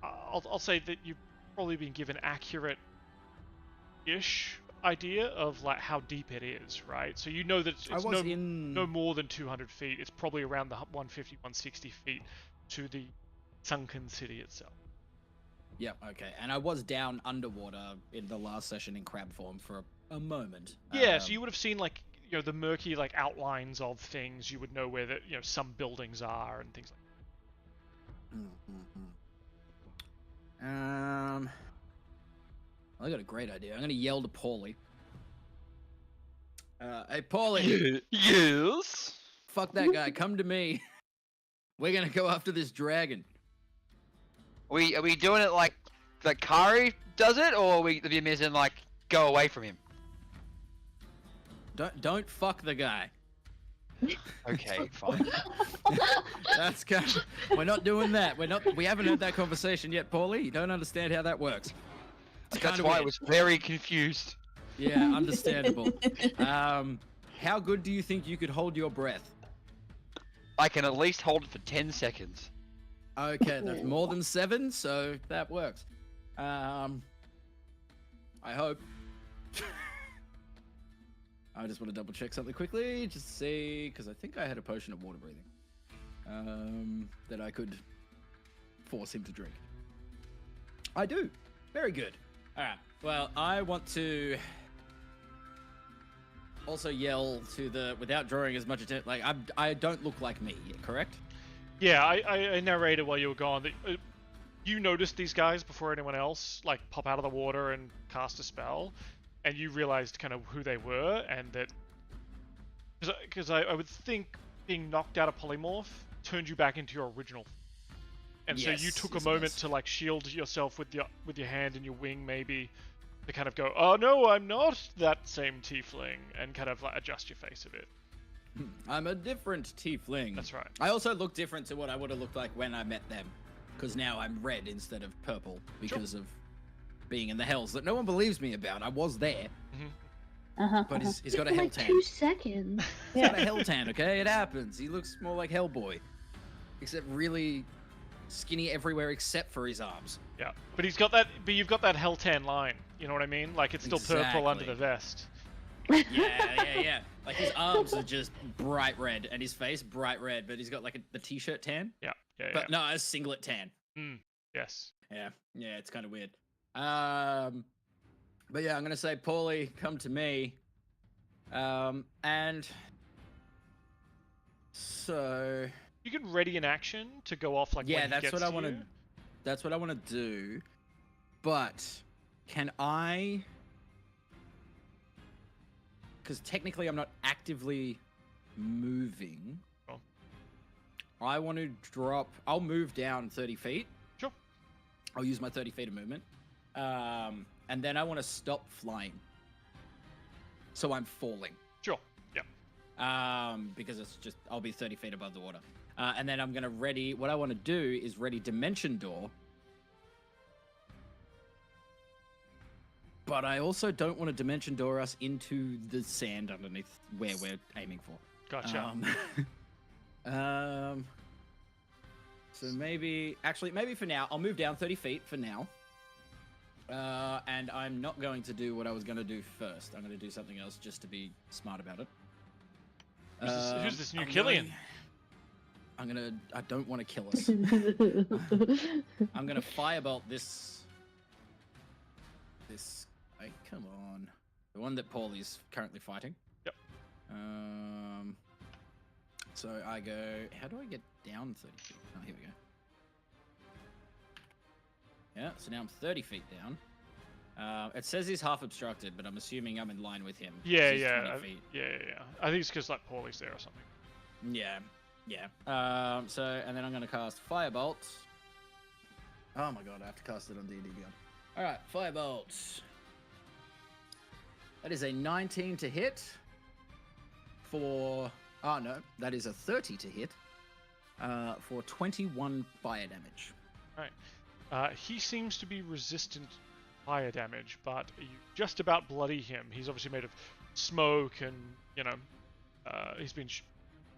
I'll say that you've probably been given accurate-ish idea of like how deep it is, right? So you know that it's no more than 200 feet. It's probably around the 150, 160 feet to the sunken city itself.
Yep, okay. And I was down underwater in the last session in crab form for a moment.
Yeah, so you would have seen like the murky like outlines of things. You would know where some buildings are and things like
that. I got a great idea. I'm gonna yell to Pauly. Hey, Pauly.
Yes.
Fuck that guy. Come to me. We're gonna go after this dragon.
Are we doing it like Karu does it, or are we as in like go away from him?
Don't fuck the guy.
Okay, fine.
That's kind of, we're not doing that. We haven't had that conversation yet, Pauly. You don't understand how that works.
That's why I was very confused.
Yeah, understandable. How good do you think you could hold your breath?
I can at least hold it for 10 seconds.
Okay, that's more than 7, so that works. I hope. I just want to double check something quickly, just to see, because I think I had a potion of water breathing that I could force him to drink. I do. Very good. All right. Well, I want to also yell to without drawing as much attention. Like I don't look like me, correct?
Yeah, I narrated while you were gone that you noticed these guys before anyone else like pop out of the water and cast a spell, and you realized kind of who they were, and that because I would think being knocked out of polymorph turned you back into your original. And so you took a moment to like shield yourself with your hand and your wing, maybe, to kind of go, oh no, I'm not that same tiefling, and kind of like adjust your face a bit.
I'm a different tiefling.
That's right.
I also look different to what I would have looked like when I met them, because now I'm red instead of purple because of being in the hells that no one believes me about. I was there. But he's got a hell tan.
2 seconds.
He's got a hell tan, okay? It happens. He looks more like Hellboy, except really skinny everywhere except for his arms.
Yeah, but you've got that hell tan line. You know what I mean? Like it's still purple under the vest.
Yeah. Like his arms are just bright red and his face bright red, but he's got like the t-shirt tan.
Yeah.
But no, a singlet tan.
Yes.
Yeah, it's kind of weird. But yeah, I'm gonna say, Pauly, come to me. And so
you can ready an action to go off like when he
that's
gets
what
to
I want to. That's what I want to do. But can I? Because technically, I'm not actively moving.
Oh.
I want to drop. I'll move down 30 feet.
Sure.
I'll use my 30 feet of movement. And then I want to stop flying. So I'm falling.
Sure. Yeah.
Because it's just I'll be 30 feet above the water. And then I'm gonna ready. What I want to do is ready Dimension Door. But I also don't want to Dimension Door us into the sand underneath where we're aiming for.
Gotcha.
So maybe for now, I'll move down 30 feet for now. And I'm not going to do what I was going to do first. I'm going to do something else just to be smart about it.
Who's this new Killian?
I don't want to kill us. I'm going to firebolt this. Hey, come on. The one that Pauly's currently fighting.
Yep.
So I go, how do I get down 30 feet? Oh, here we go. Yeah, so now I'm 30 feet down. It says he's half obstructed, but I'm assuming I'm in line with him.
Yeah. I think it's because like Pauly's there or something.
Yeah. So, and then I'm going to cast Firebolt. Oh my god, I have to cast it on D&D Beyond. Alright, Firebolt. That is a 19 to hit for... Oh no, that is a 30 to hit for 21 fire damage.
Right. He seems to be resistant fire damage, but you just about bloody him. He's obviously made of smoke and, he's been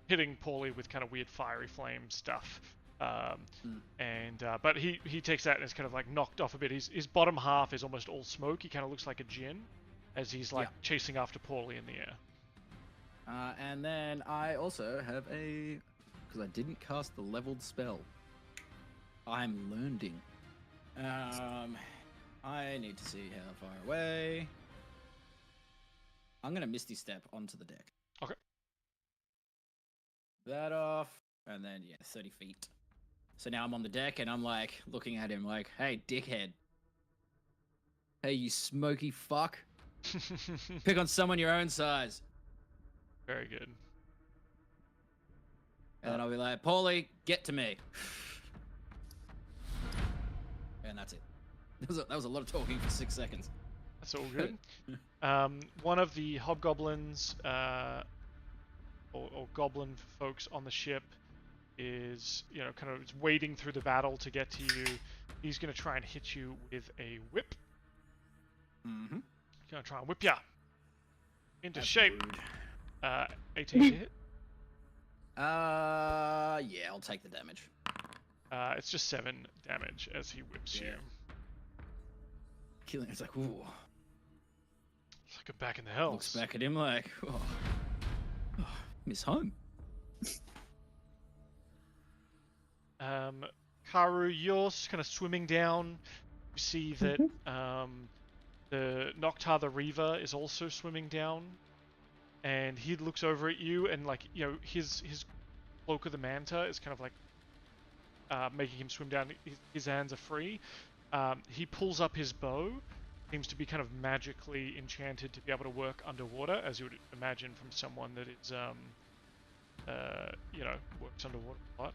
hitting Pauly with kind of weird fiery flame stuff. But he takes that and is kind of like knocked off a bit. His bottom half is almost all smoke. He kind of looks like a djinn as he's like chasing after Pauly in the air.
And then I also have because I didn't cast the leveled spell, I'm learning. I need to see how far away. I'm gonna Misty Step onto the deck.
Okay.
That off, and then 30 feet. So now I'm on the deck, and I'm like looking at him like, "Hey, dickhead! Hey, you smoky fuck! Pick on someone your own size."
Very good.
And then I'll be like, "Pauly, get to me." And that's it. That was a lot of talking for 6 seconds.
That's all good. One of the hobgoblins, or goblin folks on the ship, is kind of wading through the battle to get to you. He's gonna try and hit you with a whip.
Mm-hmm.
Gonna try and whip ya into
That's
shape.
rude.
18 to hit.
Yeah, I'll take the damage.
It's just 7 damage as he whips you.
Killian's like, ooh.
It's like I'm back in the hells.
Looks back at him like, oh, miss home.
Karu, you're kind of swimming down. You see that the Noctar the Reaver is also swimming down, and he looks over at you, and his cloak of the manta is kind of like making him swim down. His hands are free. He pulls up his bow. Seems to be kind of magically enchanted to be able to work underwater, as you would imagine from someone that is, works underwater a lot.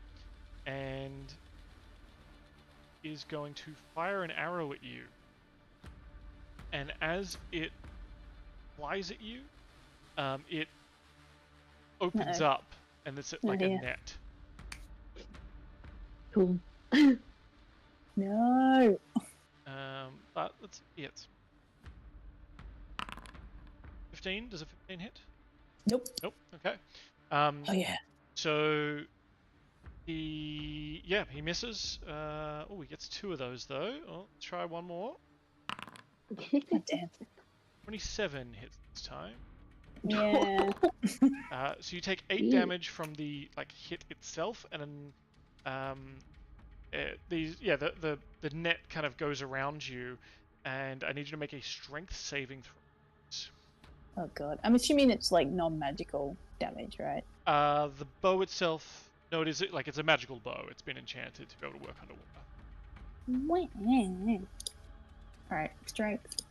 And is going to fire an arrow at you. And as it flies at you, it opens up, and it's like a net.
Cool.
No.
But let's see it. 15? Does a 15 hit?
Nope.
Nope. Okay.
Oh yeah.
So he misses. He gets 2 of those though. Oh, let's try one more.
God damn.
27 hits this time.
Yeah.
So you take 8 damage from the hit itself, and then the net kind of goes around you, and I need you to make a strength saving throw.
Oh god. I'm assuming it's non-magical damage, right?
The bow itself, no, it is it's a magical bow. It's been enchanted to be able to work underwater.
Alright, strength.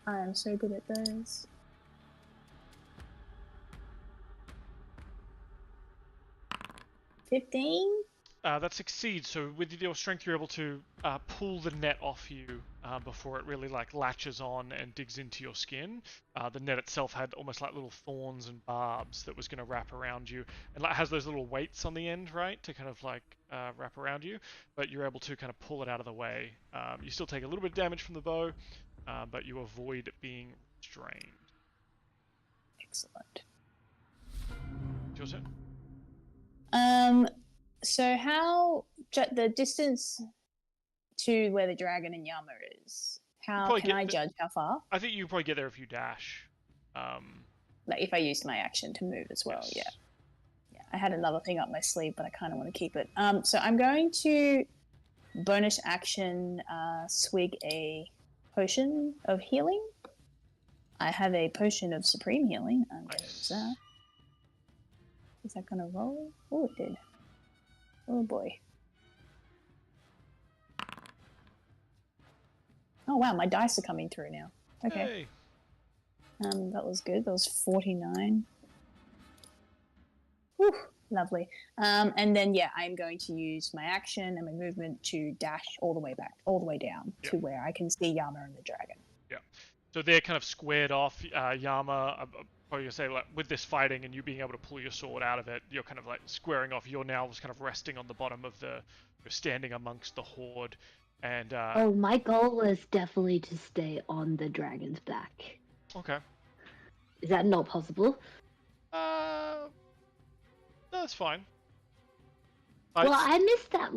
I am so good at those. 15?
That succeeds. So with your strength, you're able to pull the net off you before it really latches on and digs into your skin. The net itself had almost like little thorns and barbs that was going to wrap around you, and it has those little weights on the end, right, to kind of wrap around you. But you're able to kind of pull it out of the way. You still take a little bit of damage from the bow, but you avoid being restrained.
Excellent.
Your turn.
So how the distance to where the dragon and Yama is? How can I judge how far?
I think you probably get there if you dash.
If I used my action to move as well,
yes.
Yeah. I had another thing up my sleeve, but I kind of want to keep it. So I'm going to bonus action swig a potion of healing. I have a potion of supreme healing. I'm going to use that. Is that going to roll? Oh, it did. Oh boy. Oh wow, my dice are coming through now. Okay.
Hey.
That was good. That was 49. Whew, lovely. And then I'm going to use my action and my movement to dash all the way down to where I can see Yama and the dragon.
Yeah. So they're kind of squared off. Yama, probably gonna say with this fighting and you being able to pull your sword out of it, you're kind of squaring off. You're now just kind of resting on the bottom of you're standing amongst the horde, and
my goal is definitely to stay on the dragon's back.
Okay.
Is that not possible?
No, that's fine.
Well, I missed that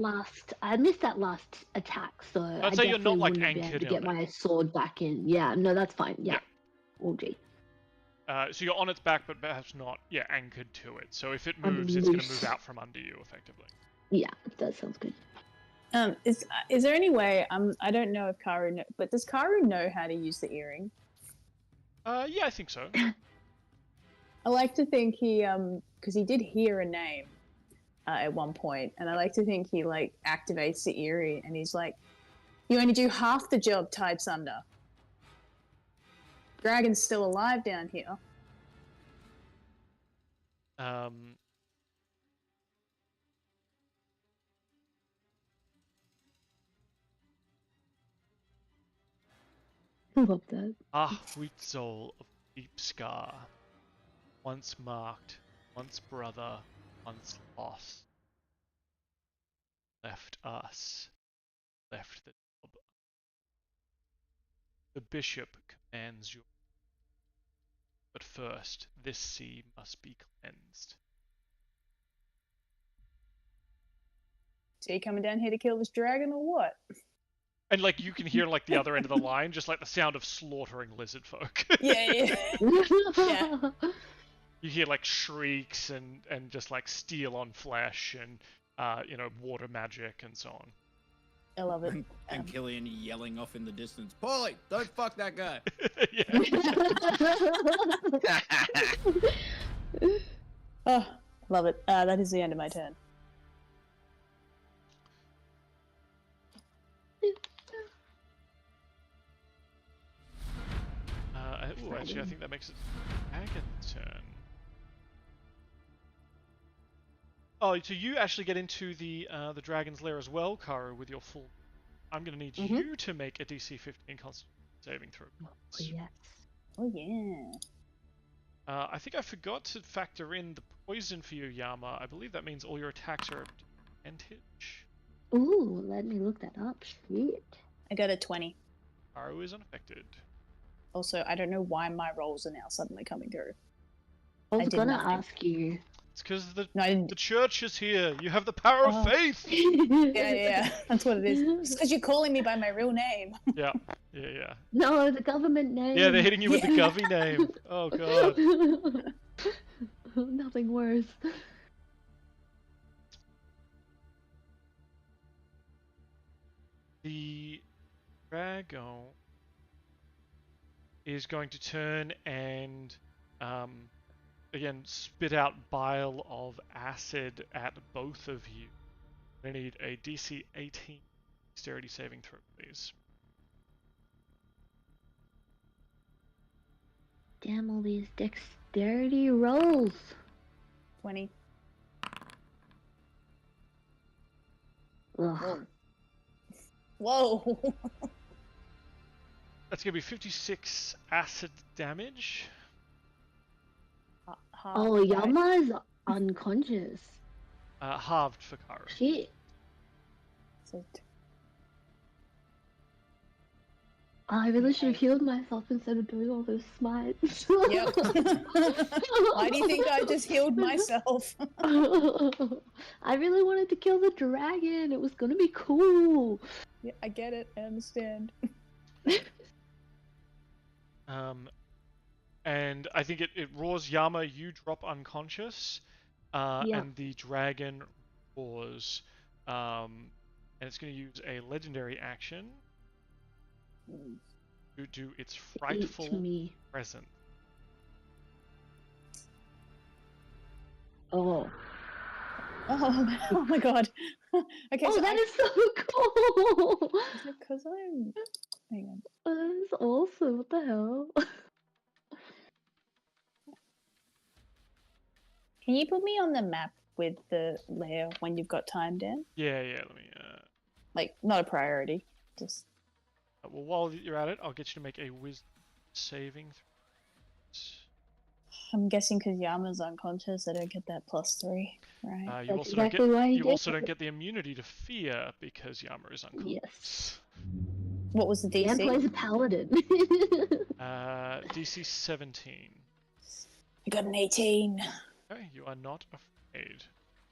last attack, so
I'd say you're not
wouldn't be
anchored
able to get
on
my sword back in. Yeah, no, that's fine. Yeah. Oh gee.
So you're on its back, but perhaps not, anchored to it. So if it moves, it's going to move out from under you, effectively.
Yeah, that sounds good.
Is there any way? I don't know if Karu, but does Karu know how to use the earring?
Yeah, I think so.
I like to think he, because he did hear a name at one point, and I like to think he like activates the earring, and he's like, "You only do half the job, Tide Sunder. Dragon's still alive down here."
I love that.
Huitzol of Deep Scar, once marked, once brother, once lost, left us, left the job. The bishop commands you, but first this sea must be cleansed.
So you coming down here to kill this dragon or what?
And like you can hear like the other end of the line, just like the sound of slaughtering lizard folk.
Yeah. Yeah.
You hear like shrieks and just like steel on flesh and water magic and so on.
I love it.
And Killian yelling off in the distance, Pauly, don't fuck that guy.
Oh, love it. That is the end of my turn.
Actually, I think that makes it dragon's turn. Oh, so you actually get into the dragon's lair as well, Karu, with your full. I'm going to need you to make a DC 15 Constitution saving throw.
Oh, yes.
Oh yeah.
I think I forgot to factor in the poison for you, Yama. I believe that means all your attacks are advantage.
Ooh, let me look that up. Shit.
I got a 20.
Karu is unaffected.
Also, I don't know why my rolls are now suddenly coming through.
I was gonna
nothing.
ask you.
It's because the
No,
church is here. You have the power of faith.
Yeah. That's what it is. It's because you're calling me by my real name.
Yeah.
No, the government name.
Yeah, they're hitting you with the Govy name. Oh god.
Nothing worse.
The dragon is going to turn and again spit out bile of acid at both of you. I need a DC 18 dexterity saving throw, please.
Damn all these dexterity rolls.
20.
Ugh.
Whoa.
That's going to be 56 acid damage.
Oh, Yama's unconscious.
Halved for Karu.
Shit. I really should have healed myself instead of doing all those smites.
Yep. Why do you think I just healed myself?
I really wanted to kill the dragon. It was gonna be cool.
Yeah, I get it. I understand.
And I think it roars. Yama, you drop unconscious, and the dragon roars, and it's going to use a legendary action to do its frightful presence.
Oh.
Oh my god. Okay,
oh,
so
that is so cool!
Because I'm... Hang on.
That is awesome. What the hell?
Can you put me on the map with the lair when you've got time, Dan?
Yeah, let me...
Like, not a priority. Just...
well, while you're at it, I'll get you to make a wisdom saving throw.
I'm guessing because Yama's unconscious, I don't get that +3, right?
You also don't get the immunity to fear because Yama is unconscious.
Yes.
What was the DC?
Dan plays a paladin.
DC 17.
I got an 18.
Okay, you are not afraid.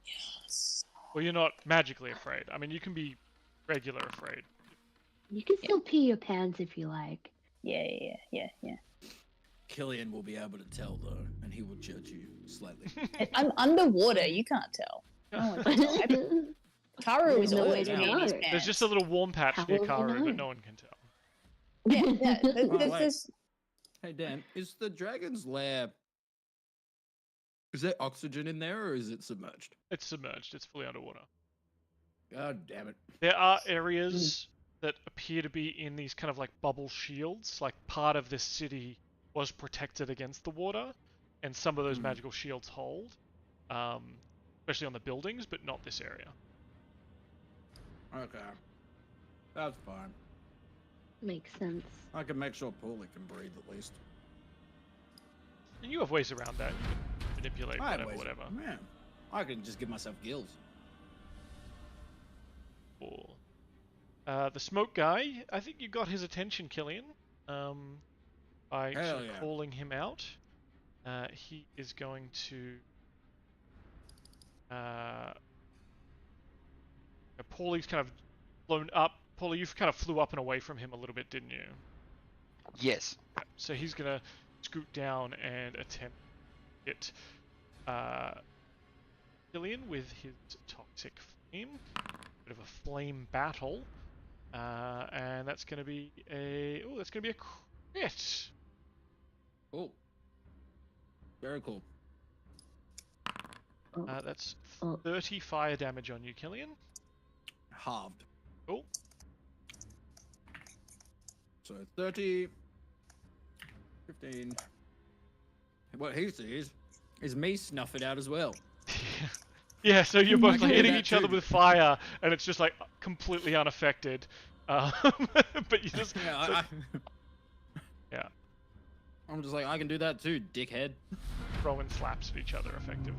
Yes.
Well, you're not magically afraid. I mean, you can be regular afraid.
You can still pee your pants if you like.
Yeah.
Killian will be able to tell though, and he will judge you slightly.
I'm underwater, you can't tell. No one can tell. Karu is
There's no way
always
to
peeing his
know.
pants.
There's just a little warm patch
How
near
will we
Karu,
know?
but no one can tell.
Yeah,
Oh, wait.
this
Hey Dan, is the dragon's lair? Is there oxygen in there, or is it submerged?
It's submerged. It's fully underwater.
God damn it!
There are areas that appear to be in these kind of like bubble shields. Like part of this city was protected against the water, and some of those magical shields hold, especially on the buildings, but not this area.
Okay, that's fine.
Makes sense.
I can make sure Pauly can breathe at least.
And you have ways around that. You can manipulate
I have
whatever,
ways-
whatever.
Yeah, I can just give myself gills.
Cool. The smoke guy, I think you got his attention, Killian, by
Hell
sort of
yeah.
calling him out. He is going to... Pauly's kind of blown up. Pauly, you kind of flew up and away from him a little bit, didn't you?
Yes.
So he's going to scoot down and attempt to hit Cillian with his toxic flame. Bit of a flame battle. And that's going to be a... Oh, that's going to be a crit.
Cool. Very cool.
That's
Oh.
30 fire damage on you, Killian.
Halved.
Cool.
So 30, 15. What he sees is me snuff it out as well.
Yeah, so you're both
can do
hitting
that
each other
too.
with fire, and it's just like completely unaffected. But you just...
Yeah,
so- yeah,
I'm just like, I can do that too, dickhead.
throwing slaps at each other effectively.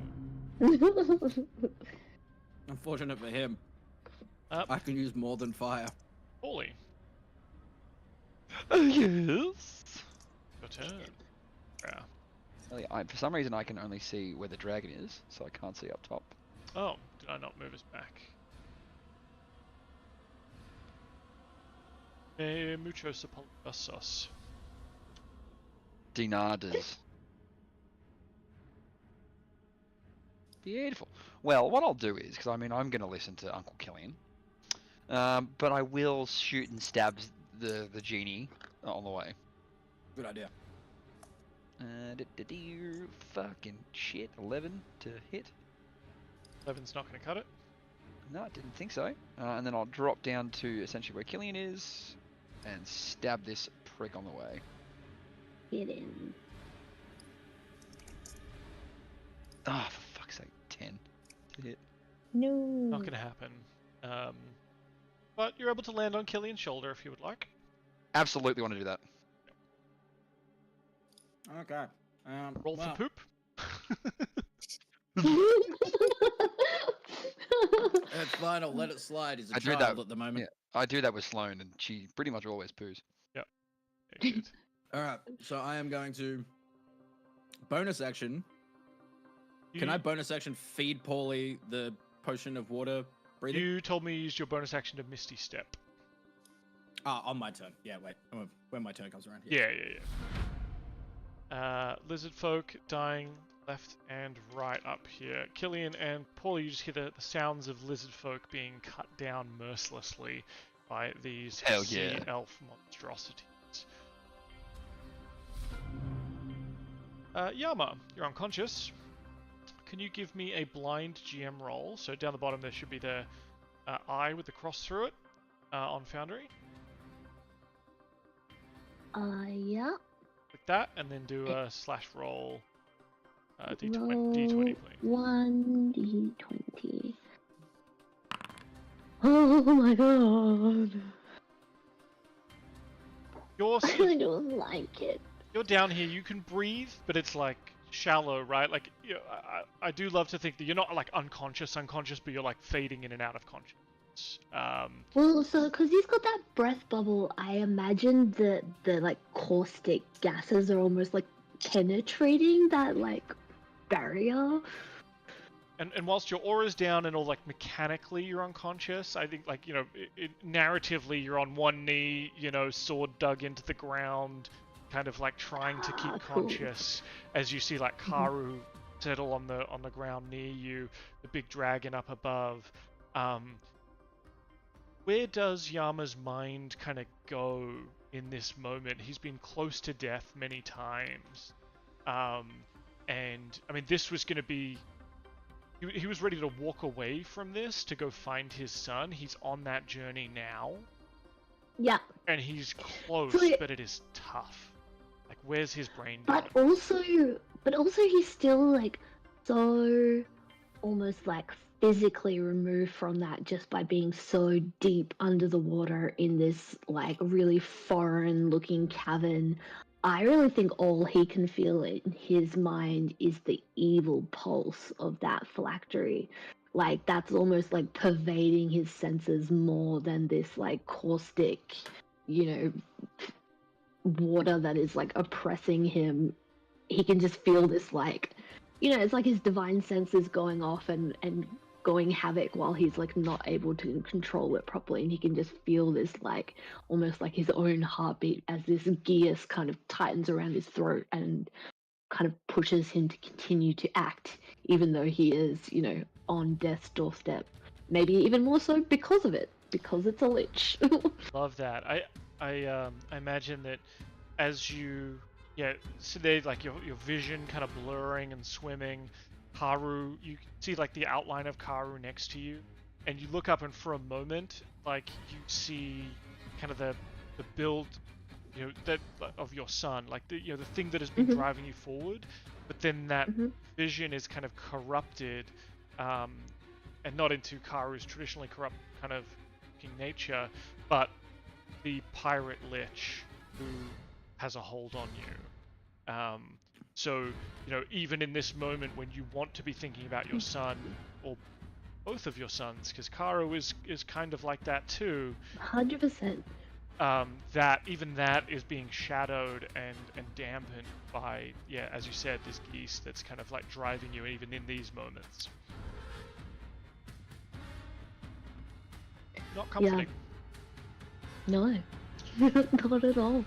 Unfortunate for him,
Up.
I can use more than fire.
Pauly,
Yes.
your turn. Yeah.
For some reason, I can only see where the dragon is, so I can't see up top.
Oh, did I not move us back? Muchos apologisos.
Dinardas. Beautiful. Well, what I'll do is, because I mean, I'm going to listen to Uncle Killian, but I will shoot and stab the genie on the way.
Good idea.
Fucking shit. 11 to hit.
11's not going to cut it.
No, I didn't think so. And then I'll drop down to essentially where Killian is and stab this prick on the way.
Get in.
Ah, for fuck's sake, 10 to hit.
no.
Not going to happen. But you're able to land on Killian's shoulder if you would like.
Absolutely want to do that.
Okay.
Roll
well,
for poop.
It's fine, I'll let it slide. He's a
I do
child
that-
at the moment.
I do that with Sloane, and she pretty much always poos.
Yeah, good.
Alright, so I am going to bonus action. Can
You-
I bonus action feed Pauly the potion of water breathing?
You told me you used your bonus action to Misty Step.
On my turn. Yeah, wait. When my turn comes around.
Yeah. Lizard folk dying left and right up here. Killian and Pauly, you just hear the sounds of lizard folk being cut down mercilessly by these
Hell
sea
yeah.
elf monstrosities. Yama, you're unconscious. Can you give me a blind GM roll? So down the bottom there should be the eye with the cross through it on Foundry.
Yeah.
Click that and then do a slash roll. D20,
Roll
D20, please.
1d20. Oh my god.
You're
I
sort of-
don't like it.
you're down here. You can breathe, but it's like shallow, right? Like you know, I do love to think that you're not like unconscious, but you're like fading in and out of consciousness.
Well, so because he's got that breath bubble, I imagine the like caustic gases are almost like penetrating that like barrier.
And whilst your aura's down and all like mechanically you're unconscious, I think like, you know, narratively you're on one knee, you know, sword dug into the ground, kind of like trying to keep
Cool.
conscious as you see like Karu settle on the ground near you, the big dragon up above. where does Yama's mind kind of go in this moment? He's been close to death many times. And, I mean, this was going to be... He was ready to walk away from this to go find his son. He's on that journey now.
Yeah.
And he's close, but it is tough. Like, where's his brain going?
But also he's still, like, so almost, like, physically removed from that just by being so deep under the water in this, like, really foreign-looking cavern. I really think all he can feel in his mind is the evil pulse of that phylactery. Like, that's almost, like, pervading his senses more than this, like, caustic, you know, water that is, like, oppressing him. He can just feel this, like, you know, it's like his divine senses going off and going havoc while he's, like, not able to control it properly, and he can just feel this, like, almost like his own heartbeat as this gears kind of tightens around his throat and kind of pushes him to continue to act, even though he is, you know, on death's doorstep. Maybe even more so because of it, because it's a lich.
Love that. I imagine that as you, so they, like, your vision kind of blurring and swimming. Karu, you see, like, the outline of Karu next to you, and you look up, and for a moment, like, you see kind of the build, you know, that of your son, like, the, you know, the thing that has been driving you forward, but then that vision is kind of corrupted, and not into Karu's traditionally corrupt kind of nature, but the pirate lich who has a hold on you. So, you know, even in this moment when you want to be thinking about your son, or both of your sons, because Karu is kind of like that too.
100%.
That is being shadowed and dampened by, as you said, this geese that's kind of like driving you even in these moments. Not comforting.
No, not at all.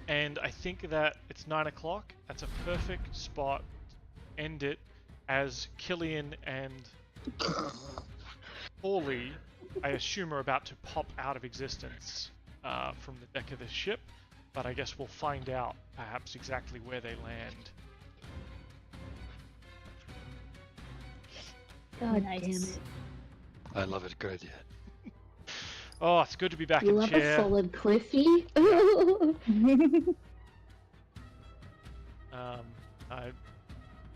And I think that it's 9 o'clock. That's a perfect spot to end it, as Killian and Pauly, I assume, are about to pop out of existence from the deck of this ship. But I guess we'll find out perhaps exactly where they land.
God
Nice.
damn it.
I love it. Good idea.
Oh, it's good to be back
You
in
love
chair.
a solid Cliffy?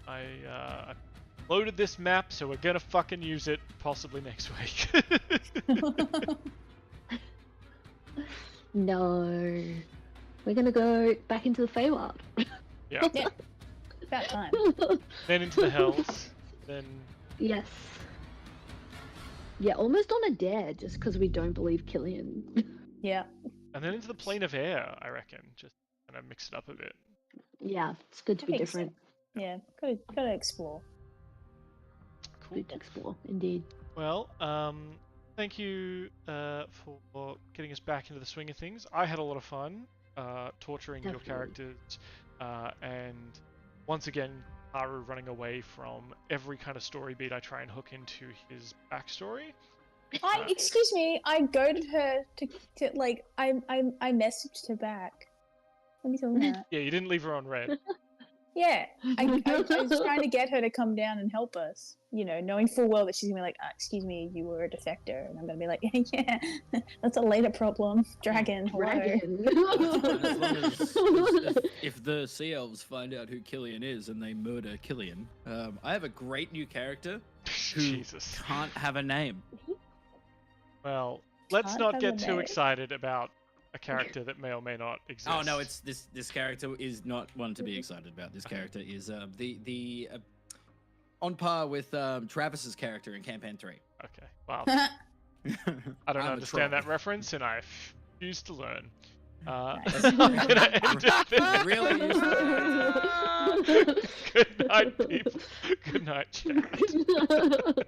I loaded this map, so we're gonna fucking use it possibly next week.
No. We're gonna go back into the Feywild.
Yeah.
Yeah. About time.
Then into the hells. Then
Yes. Yeah, almost on a dare, just because we don't believe Killian.
Yeah.
and then into the plane of air, I reckon. Just kind of mix it up a bit.
Yeah, it's good to
I
be
think
different.
Yeah. Gotta explore.
Cool.
Good to explore, indeed.
Well, thank you for getting us back into the swing of things. I had a lot of fun torturing your
Definitely.
characters, and once again, Karu running away from every kind of story beat I try and hook into his backstory.
Excuse me, I goaded her to like, I messaged her back. What are you talking about?
Yeah, you didn't leave her on red.
Yeah, I was trying to get her to come down and help us, you know, knowing full well that she's gonna be like, excuse me, you were a defector, and I'm gonna be like, yeah, that's a later problem. Dragon, hello.
Dragon.
As long as if the sea elves find out who Killian is and they murder Killian, I have a great new character who
Jesus.
can't have a name.
Well, let's
Can't
not
have
get
a
too
name.
excited about a character that may or may not exist.
Oh no, it's this character is not one to be excited about. This character is the on par with Travis's character in Campaign 3.
Okay, wow. I don't
I'm a
understand that
troll.
reference, and I refuse to learn.
Nice.
I'm gonna end it there.
Really used to
Good night, people. Good night, chat.